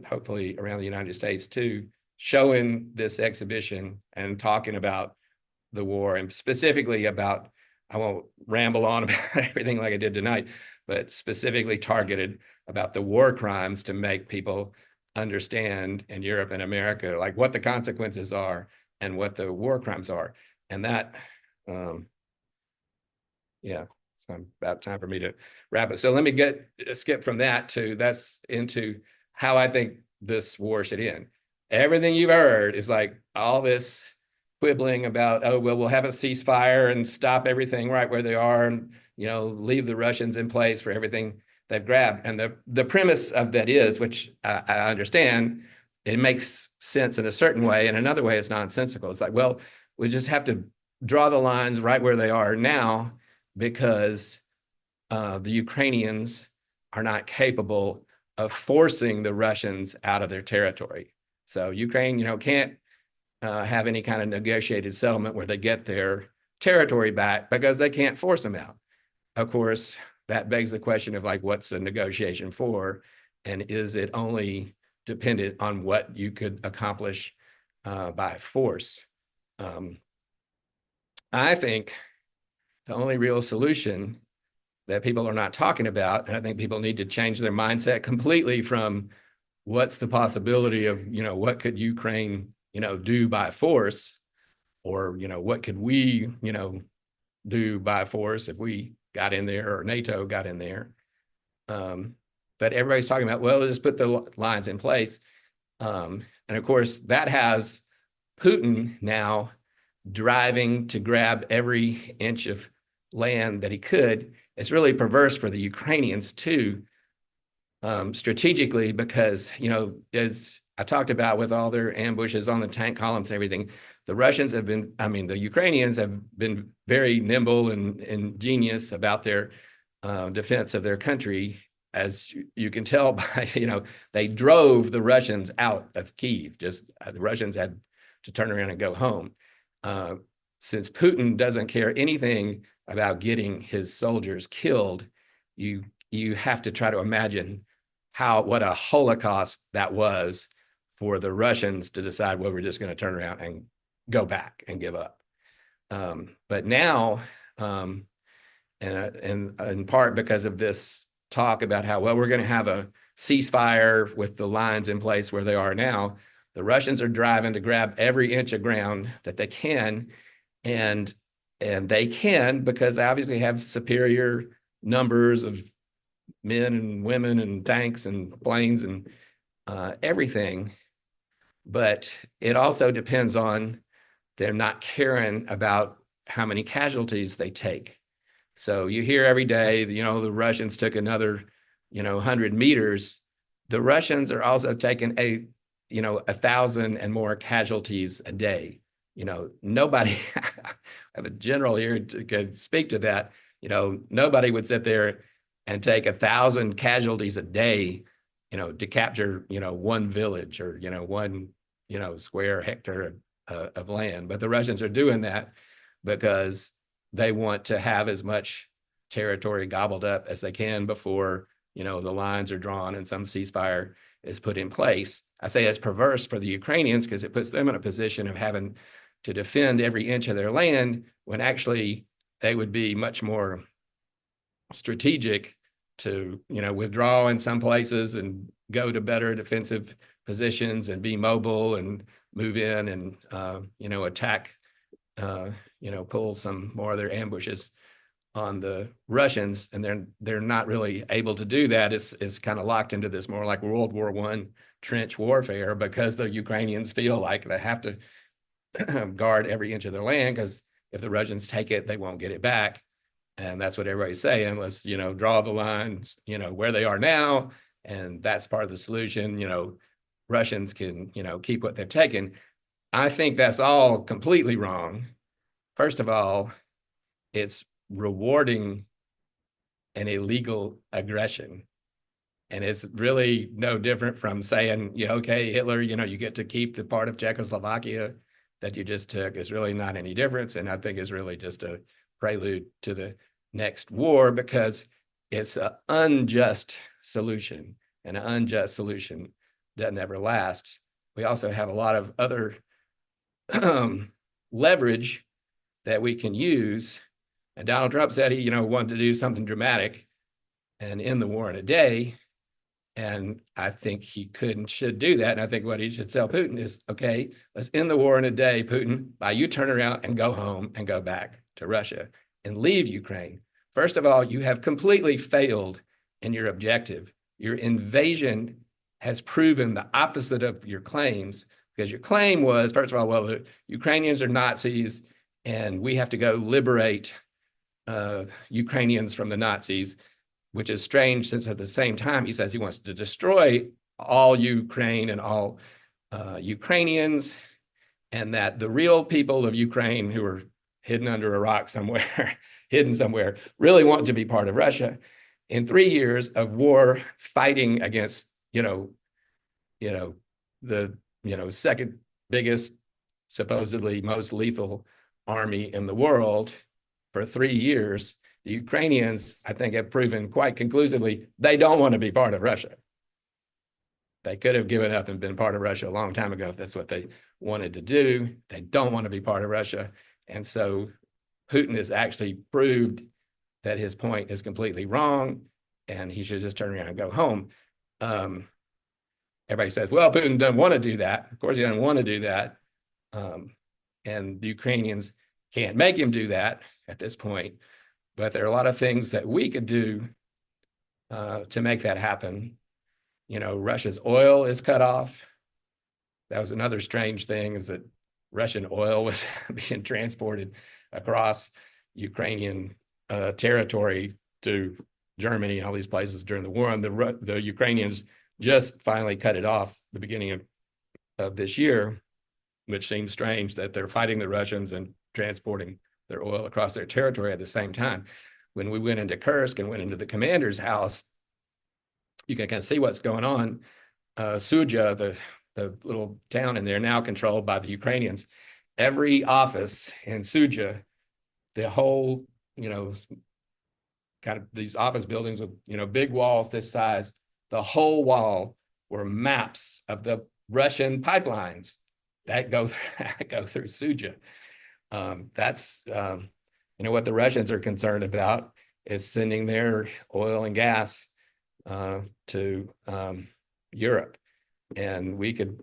hopefully around the United States too, showing this exhibition and talking about the war, and specifically about, I won't ramble on about everything like I did tonight, but specifically targeted about the war crimes to make people understand in Europe and America, like what the consequences are and what the war crimes are. And that, yeah, it's about time for me to wrap it. So let me skip from that's into how I think this war should end. Everything you've heard is like all this quibbling about, oh, well, we'll have a ceasefire and stop everything right where they are, and leave the Russians in place for everything they've grabbed. And the premise of that is, which I understand, it makes sense in a certain way. In another way, it's nonsensical. It's like, well, we just have to draw the lines right where they are now, because the Ukrainians are not capable of forcing the Russians out of their territory. So Ukraine, can't have any kind of negotiated settlement where they get their territory back, because they can't force them out. Of course, that begs the question of, like, what's a negotiation for? And is it only dependent on what you could accomplish by force. I think the only real solution that people are not talking about, and I think people need to change their mindset completely from what's the possibility of, what could Ukraine, do by force, or, what could we, do by force if we got in there or NATO got in there. But everybody's talking about, well, just put the lines in place. And of course, that has Putin now driving to grab every inch of land that he could. It's really perverse for the Ukrainians too, strategically, because, as I talked about with all their ambushes on the tank columns and everything, the Russians have been, the Ukrainians have been very nimble and ingenious about their defense of their country. As you can tell by, they drove the Russians out of Kyiv. Just the Russians had to turn around and go home. Since Putin doesn't care anything about getting his soldiers killed, you have to try to imagine what a Holocaust that was for the Russians to decide, well, we're just going to turn around and go back and give up. But now, and in part because of this talk about how, well, we're going to have a ceasefire with the lines in place where they are now, the Russians are driving to grab every inch of ground that they can, and they can because they obviously have superior numbers of men and women and tanks and planes and everything. But it also depends on them not caring about how many casualties they take. So you hear every day, the Russians took another, 100 meters. The Russians are also taking 1,000 and more casualties a day. Nobody, I have a general here could speak to that. Nobody would sit there and take 1,000 casualties a day, to capture, one village or, one, square hectare of land. But the Russians are doing that because they want to have as much territory gobbled up as they can before, the lines are drawn and some ceasefire is put in place. I say it's perverse for the Ukrainians because it puts them in a position of having to defend every inch of their land when actually they would be much more strategic to, withdraw in some places and go to better defensive positions and be mobile and move in and, attack, pull some more of their ambushes on the Russians. And they're not really able to do that. It's kind of locked into this more like World War I trench warfare because the Ukrainians feel like they have to guard every inch of their land because if the Russians take it, they won't get it back. And that's what everybody's saying. Let's, draw the lines, where they are now. And that's part of the solution. Russians can, keep what they've taken. I think that's all completely wrong. First of all, it's rewarding an illegal aggression. And it's really no different from saying, okay, Hitler, you get to keep the part of Czechoslovakia that you just took. It's really not any difference. And I think it's really just a prelude to the next war because it's an unjust solution, and an unjust solution doesn't ever last. We also have a lot of other leverage that we can use. And Donald Trump said he, wanted to do something dramatic and end the war in a day. And I think he could and should do that. And I think what he should tell Putin is, okay, let's end the war in a day, Putin, by you turn around and go home and go back to Russia and leave Ukraine. First of all, you have completely failed in your objective. Your invasion has proven the opposite of your claims because your claim was, first of all, well, the Ukrainians are Nazis and we have to go liberate Ukrainians from the Nazis, which is strange since at the same time he says he wants to destroy all Ukraine and all Ukrainians, and that the real people of Ukraine who are hidden under a rock somewhere, hidden somewhere, really want to be part of Russia. In 3 years of war fighting against, the, second biggest, supposedly most lethal army in the world for 3 years, the Ukrainians, I think, have proven quite conclusively they don't want to be part of Russia. They could have given up and been part of Russia a long time ago if that's what they wanted to do. They don't want to be part of Russia. And so Putin has actually proved that his point is completely wrong and he should just turn around and go home. Everybody says, well, Putin doesn't want to do that. Of course, he doesn't want to do that. And the Ukrainians can't make him do that at this point. But there are a lot of things that we could do to make that happen. You know, Russia's oil is cut off. That was another strange thing, is that Russian oil was being transported across Ukrainian territory to Germany and all these places during the war. And the Ukrainians just finally cut it off the beginning of this year, which seems strange that they're fighting the Russians and transporting their oil across their territory at the same time. When we went into Kursk and went into the commander's house, you can kind of see what's going on. Suja, the little town in there, now controlled by the Ukrainians. Every office in Suja, the whole, kind of these office buildings with, big walls this size, the whole wall were maps of the Russian pipelines that go through Suja. That's, what the Russians are concerned about is sending their oil and gas to Europe. And we could,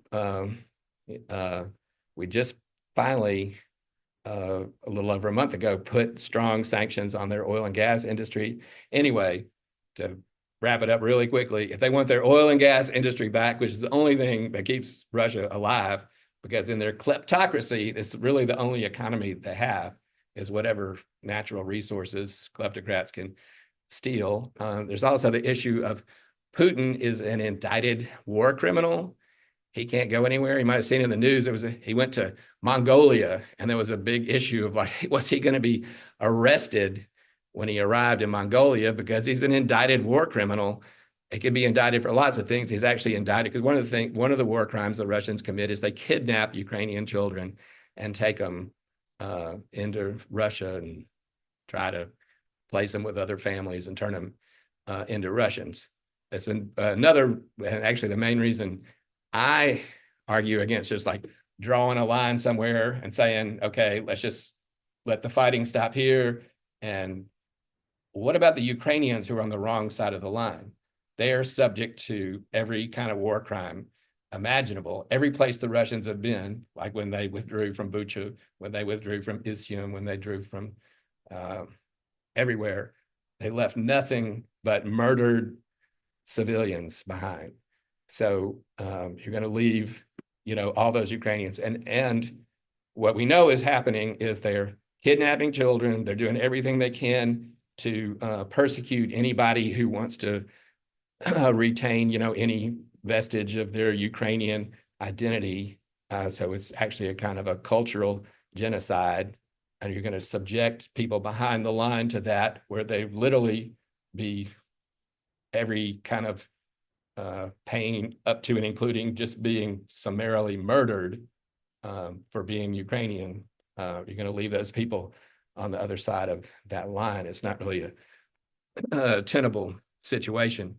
we just finally, a little over a month ago, put strong sanctions on their oil and gas industry. Anyway, to wrap it up really quickly, if they want their oil and gas industry back, which is the only thing that keeps Russia alive, because in their kleptocracy, it's really the only economy they have, is whatever natural resources kleptocrats can steal. There's also the issue of Putin is an indicted war criminal. He can't go anywhere. You might have seen in the news, he went to Mongolia, and there was a big issue of like, was he going to be arrested when he arrived in Mongolia, because he's an indicted war criminal. He could be indicted for lots of things. He's actually indicted because one of the war crimes the Russians commit is they kidnap Ukrainian children and take them into Russia and try to place them with other families and turn them into Russians. It's another, and actually the main reason I argue against just like drawing a line somewhere and saying, okay, let's just let the fighting stop here. And what about the Ukrainians who are on the wrong side of the line? They are subject to every kind of war crime imaginable. Every place the Russians have been, like when they withdrew from Bucha, when they withdrew from Izium, when they drew from everywhere, they left nothing but murdered civilians behind. So you're going to leave, all those Ukrainians. And what we know is happening is they're kidnapping children. They're doing everything they can to persecute anybody who wants to retain, any vestige of their Ukrainian identity. So it's actually a kind of a cultural genocide. And you're going to subject people behind the line to that, where they literally be every kind of pain up to and including just being summarily murdered for being Ukrainian. You're going to leave those people on the other side of that line. It's not really a tenable situation.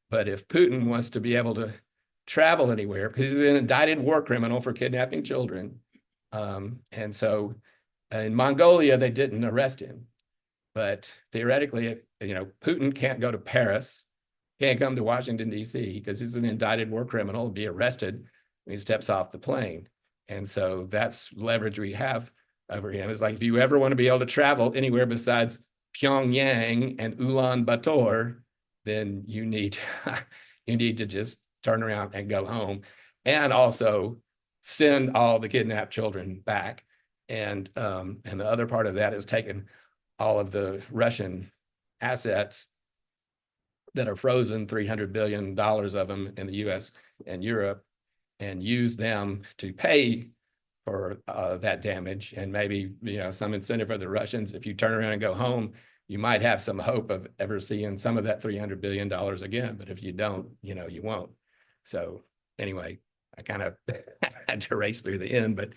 But if Putin wants to be able to travel anywhere, because he's an indicted war criminal for kidnapping children, and so in Mongolia, they didn't arrest him. But theoretically, Putin can't go to Paris, can't come to Washington, D.C., because he's an indicted war criminal, be arrested when he steps off the plane. And so that's leverage we have over him. It's like, if you ever want to be able to travel anywhere besides Pyongyang and Ulaanbaatar, then you need to just turn around and go home, and also send all the kidnapped children back. And the other part of that is taking all of the Russian assets that are frozen, $300 billion of them in the US and Europe, and use them to pay for that damage. And maybe, some incentive for the Russians. If you turn around and go home, you might have some hope of ever seeing some of that $300 billion again. But if you don't, you won't. So anyway, I kind of had to race through the end, but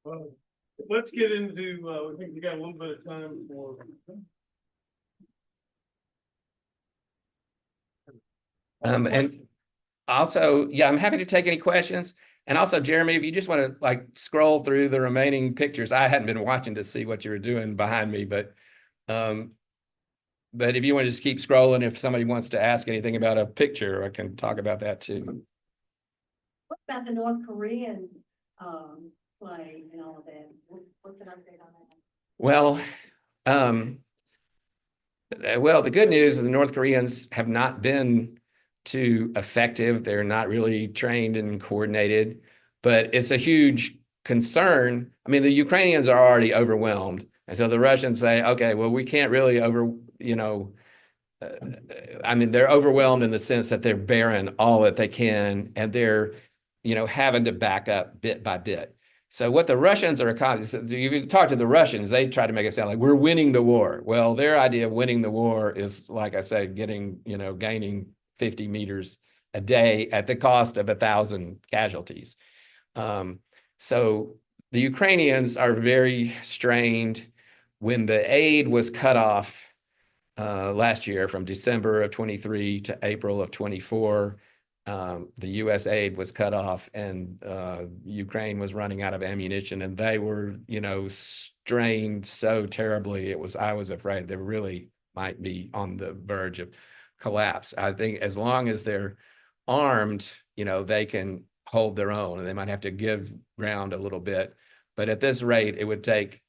Well, let's get into, I think we got a little bit of time for. And also, yeah, I'm happy to take any questions. And also, Jeremy, if you just want to like scroll through the remaining pictures, I hadn't been watching to see what you were doing behind me, um, but if you want to just keep scrolling, if somebody wants to ask anything about a picture, I can talk about that too. What about the North Korean play and all of that? What's an update on that? Well, the good news is the North Koreans have not been too effective. They're not really trained and coordinated, but it's a huge concern. I mean, the Ukrainians are already overwhelmed. And so the Russians say, okay, well, we can't really I mean, they're overwhelmed in the sense that they're bearing all that they can, and they're, having to back up bit by bit. So what the Russians are accomplishing, if you talk to the Russians, they try to make it sound like we're winning the war. Well, their idea of winning the war is, like I said, gaining 50 meters a day at the cost of 1,000 casualties. So the Ukrainians are very strained. When the aid was cut off last year from December of 23 to April of 24, the U.S. aid was cut off, and Ukraine was running out of ammunition, and they were, strained so terribly. I was afraid they really might be on the verge of collapse. I think as long as they're armed, they can hold their own, and they might have to give ground a little bit. But at this rate, it would take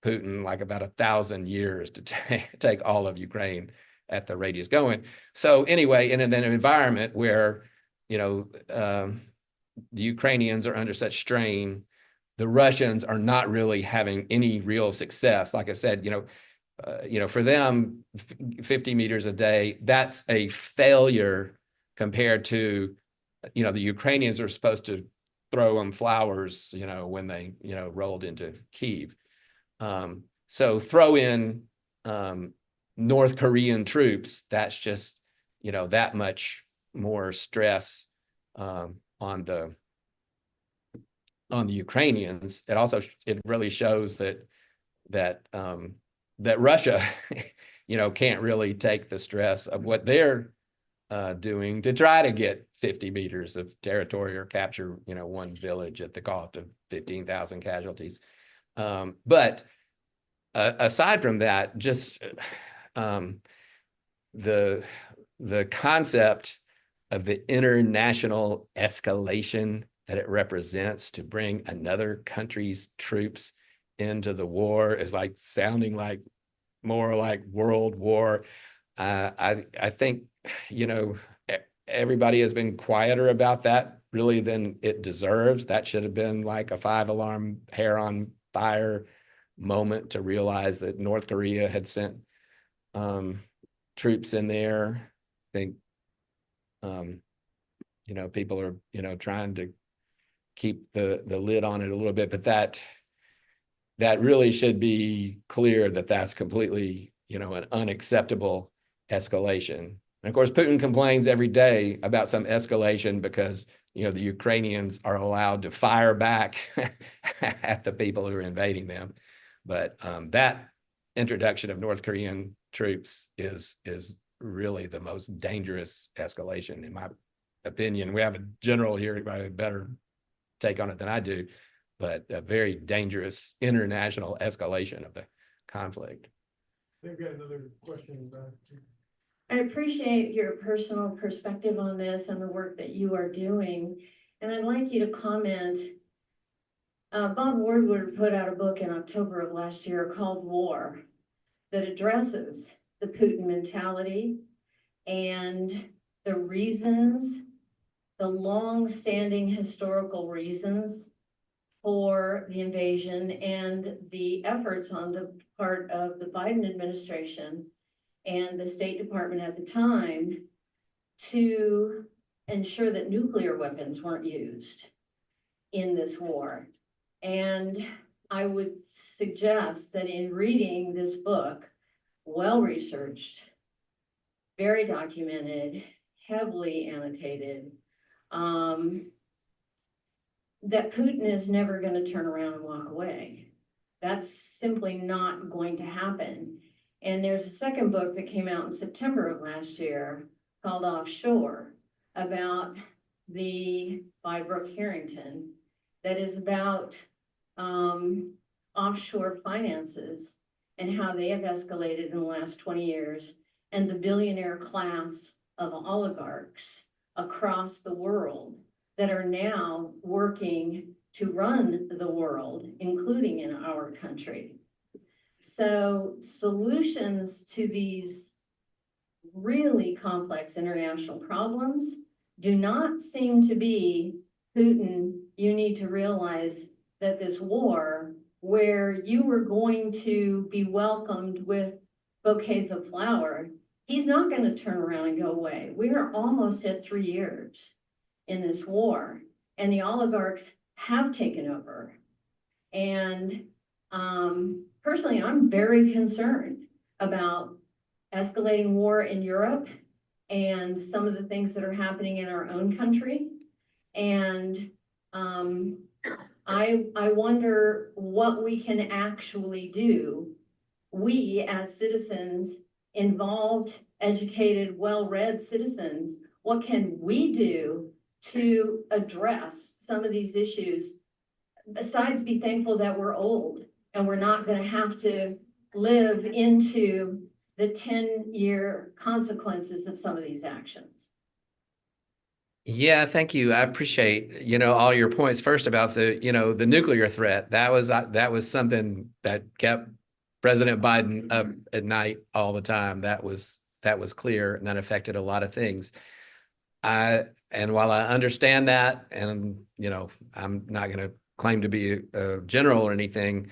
Putin like about 1,000 years to take all of Ukraine at the rate he's going. So anyway, in an environment where the Ukrainians are under such strain, the Russians are not really having any real success. Like I said, for them, 50 meters a day, that's a failure compared to, the Ukrainians are supposed to throw them flowers, when they, rolled into Kyiv. So throw in North Korean troops, that's just, that much more stress on the Ukrainians. It really shows that Russia, can't really take the stress of what they're doing to try to get 50 meters of territory or capture, one village at the cost of 15,000 casualties. But aside from that, just the concept of the international escalation that it represents to bring another country's troops into the war is like sounding like more like World War. I think, everybody has been quieter about that really than it deserves. That should have been like a 5-alarm hair on fire moment to realize that North Korea had sent troops in there. I think, people are, trying to keep the lid on it a little bit, but that really should be clear that that's completely, an unacceptable escalation. And of course, Putin complains every day about some escalation because, the Ukrainians are allowed to fire back at the people who are invading them. But that introduction of North Korean troops is really the most dangerous escalation, in my opinion. We have a general here who might have a better take on it than I do, but a very dangerous international escalation of the conflict. They've got another question about. I appreciate your personal perspective on this and the work that you are doing. And I'd like you to comment. Bob Woodward put out a book in October of last year called War that addresses the Putin mentality and the reasons, the long-standing historical reasons for the invasion and the efforts on the part of the Biden administration and the State Department at the time to ensure that nuclear weapons weren't used in this war. And I would suggest that in reading this book, well-researched, very documented, heavily annotated, that Putin is never going to turn around and walk away. That's simply not going to happen. And there's a second book that came out in September of last year called Offshore about by Brooke Harrington, that is about offshore finances and how they have escalated in the last 20 years, and the billionaire class of oligarchs across the world that are now working to run the world, including in our country. So solutions to these really complex international problems do not seem to be, Putin, you need to realize that this war, where you were going to be welcomed with bouquets of flower, he's not going to turn around and go away. We are almost at 3 years in this war, and the oligarchs have taken over. And personally, I'm very concerned about escalating war in Europe and some of the things that are happening in our own country. And I wonder what we can actually do, we as citizens, involved, educated, well-read citizens, what can we do to address some of these issues, besides be thankful that we're old and we're not going to have to live into the 10-year consequences of some of these actions. Yeah, thank you. I appreciate, all your points. First about the nuclear threat. That was something that kept President Biden up at night all the time. That was clear, and that affected a lot of things. And while I understand that, and I'm not going to claim to be a general or anything,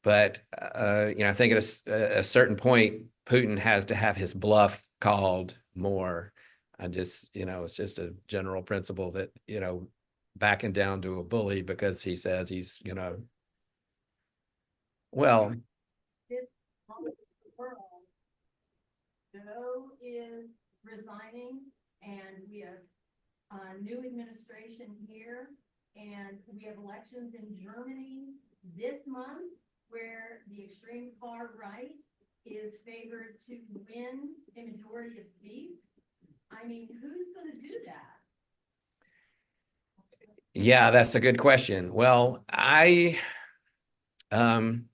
but I think at a certain point, Putin has to have his bluff called more. It's just a general principle that, backing down to a bully because he says he's, well. This world, Joe is resigning, and we have a new administration here, and we have elections in Germany this month where the extreme far right is favored to win a majority of seats. I mean, who's going to do that? Yeah, that's a good question. Well, I think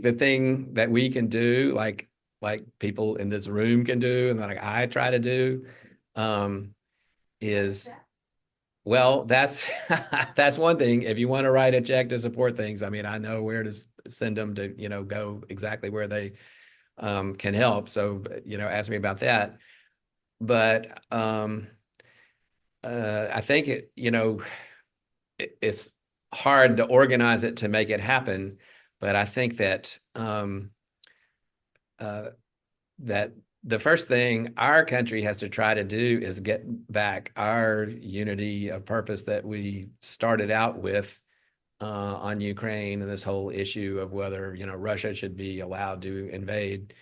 the thing that we can do, like people in this room can do, and like I try to do, is, well, that's that's one thing. If you want to write a check to support things, I mean, I know where to send them to, go exactly where they can help. So, ask me about that. But I think it's hard to organize it to make it happen. But I think that that the first thing our country has to try to do is get back our unity of purpose that we started out with on Ukraine, and this whole issue of whether Russia should be allowed to invade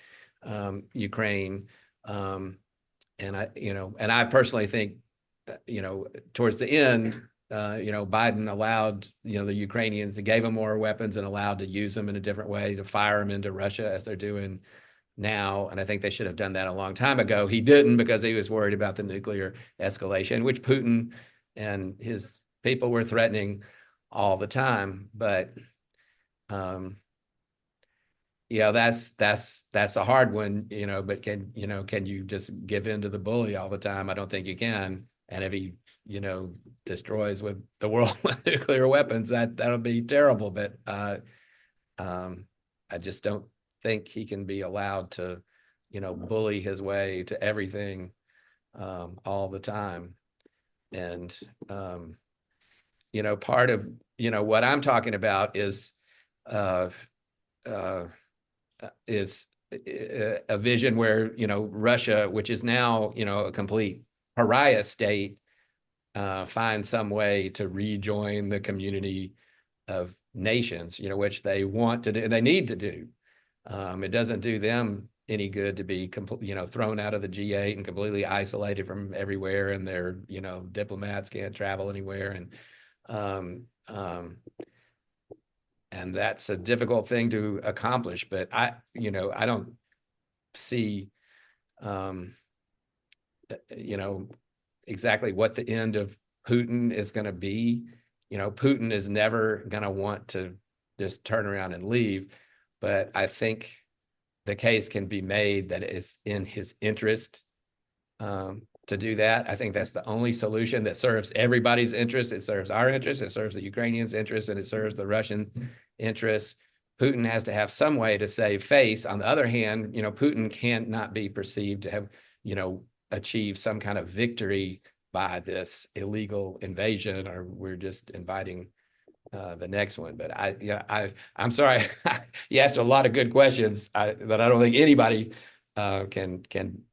Ukraine. And I personally think towards the end, Biden allowed the Ukrainians, gave them more weapons and allowed to use them in a different way to fire them into Russia as they're doing now. And I think they should have done that a long time ago. He didn't, because he was worried about the nuclear escalation, which Putin and his people were threatening all the time. But that's a hard one, but can you just give in to the bully all the time? I don't think you can. And if he destroys with the world with nuclear weapons, that'll be terrible. But I just don't think he can be allowed to bully his way to everything all the time. And part of what I'm talking about is a vision where Russia, which is now a complete pariah state, find some way to rejoin the community of nations, which they want to do and they need to do. It doesn't do them any good to be thrown out of the G8 and completely isolated from everywhere, and their diplomats can't travel anywhere. And and that's a difficult thing to accomplish. But I don't see, exactly what the end of Putin is going to be. Putin is never going to want to just turn around and leave, but I think the case can be made that it's in his interest to do that. I think that's the only solution that serves everybody's interest. It serves our interest, it serves the Ukrainians' interest, and it serves the Russian interests. Putin has to have some way to save face. On the other hand, Putin cannot be perceived to have, achieved some kind of victory by this illegal invasion, or we're just inviting the next one. But I'm sorry, you asked a lot of good questions that I don't think anybody can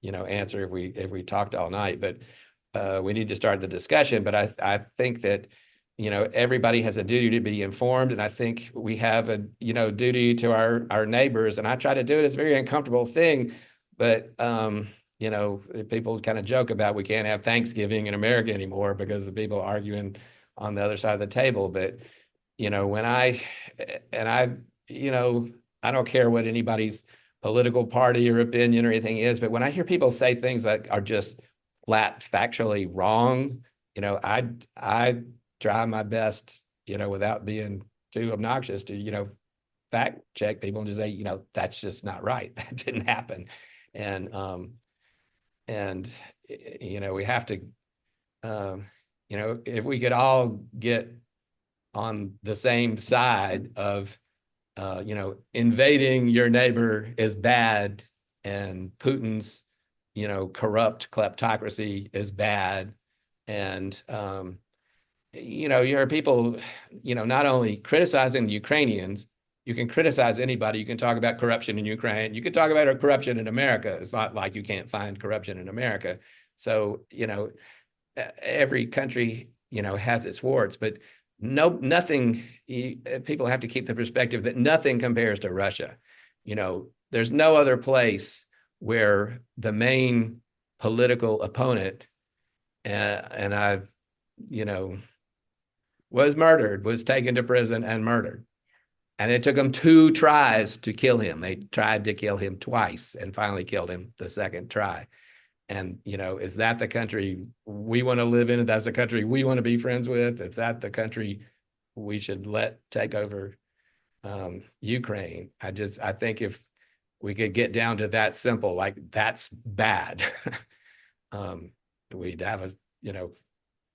answer if we talked all night. But we need to start the discussion. But I think that everybody has a duty to be informed, and I think we have a duty to our neighbors. And I try to do it. It's a very uncomfortable thing, but people kind of joke about we can't have Thanksgiving in America anymore because the people arguing on the other side of the table. But when I don't care what anybody's political party or opinion or anything is, but when I hear people say things that are just flat factually wrong, I try my best, without being too obnoxious to, fact check people and just say, that's just not right. That didn't happen. And we have to, if we could all get on the same side of, invading your neighbor is bad, and Putin's, corrupt kleptocracy is bad. And, you hear people, not only criticizing the Ukrainians, you can criticize anybody. You can talk about corruption in Ukraine. You can talk about corruption in America. It's not like you can't find corruption in America. So, every country, has its warts, but nothing, people have to keep the perspective that nothing compares to Russia. There's no other place where the main political opponent, and I, was murdered, was taken to prison and murdered. And it took them 2 tries to kill him. They tried to kill him twice and finally killed him the second try. And, is that the country we want to live in? That's the country we want to be friends with? Is that the country we should let take over Ukraine? I think if we could get down to that simple, like that's bad, we'd have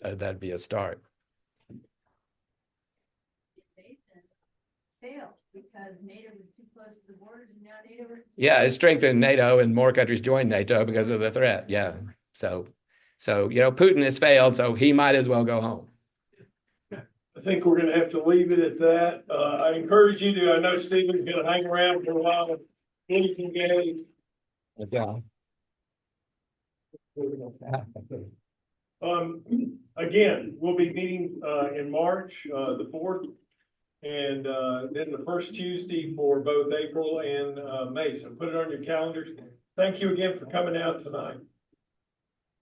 that'd be a start. Failed because NATO was too close to the borders, and now NATO. Yeah, it strengthened NATO, and more countries joined NATO because of the threat. Yeah, so Putin has failed, so he might as well go home. I think we're going to have to leave it at that. I encourage you to. I know Stephen's going to hang around for a while and please engage. Okay. Again, we'll be meeting in March the 4th. And then the first Tuesday for both April and May. So put it on your calendars. Thank you again for coming out tonight.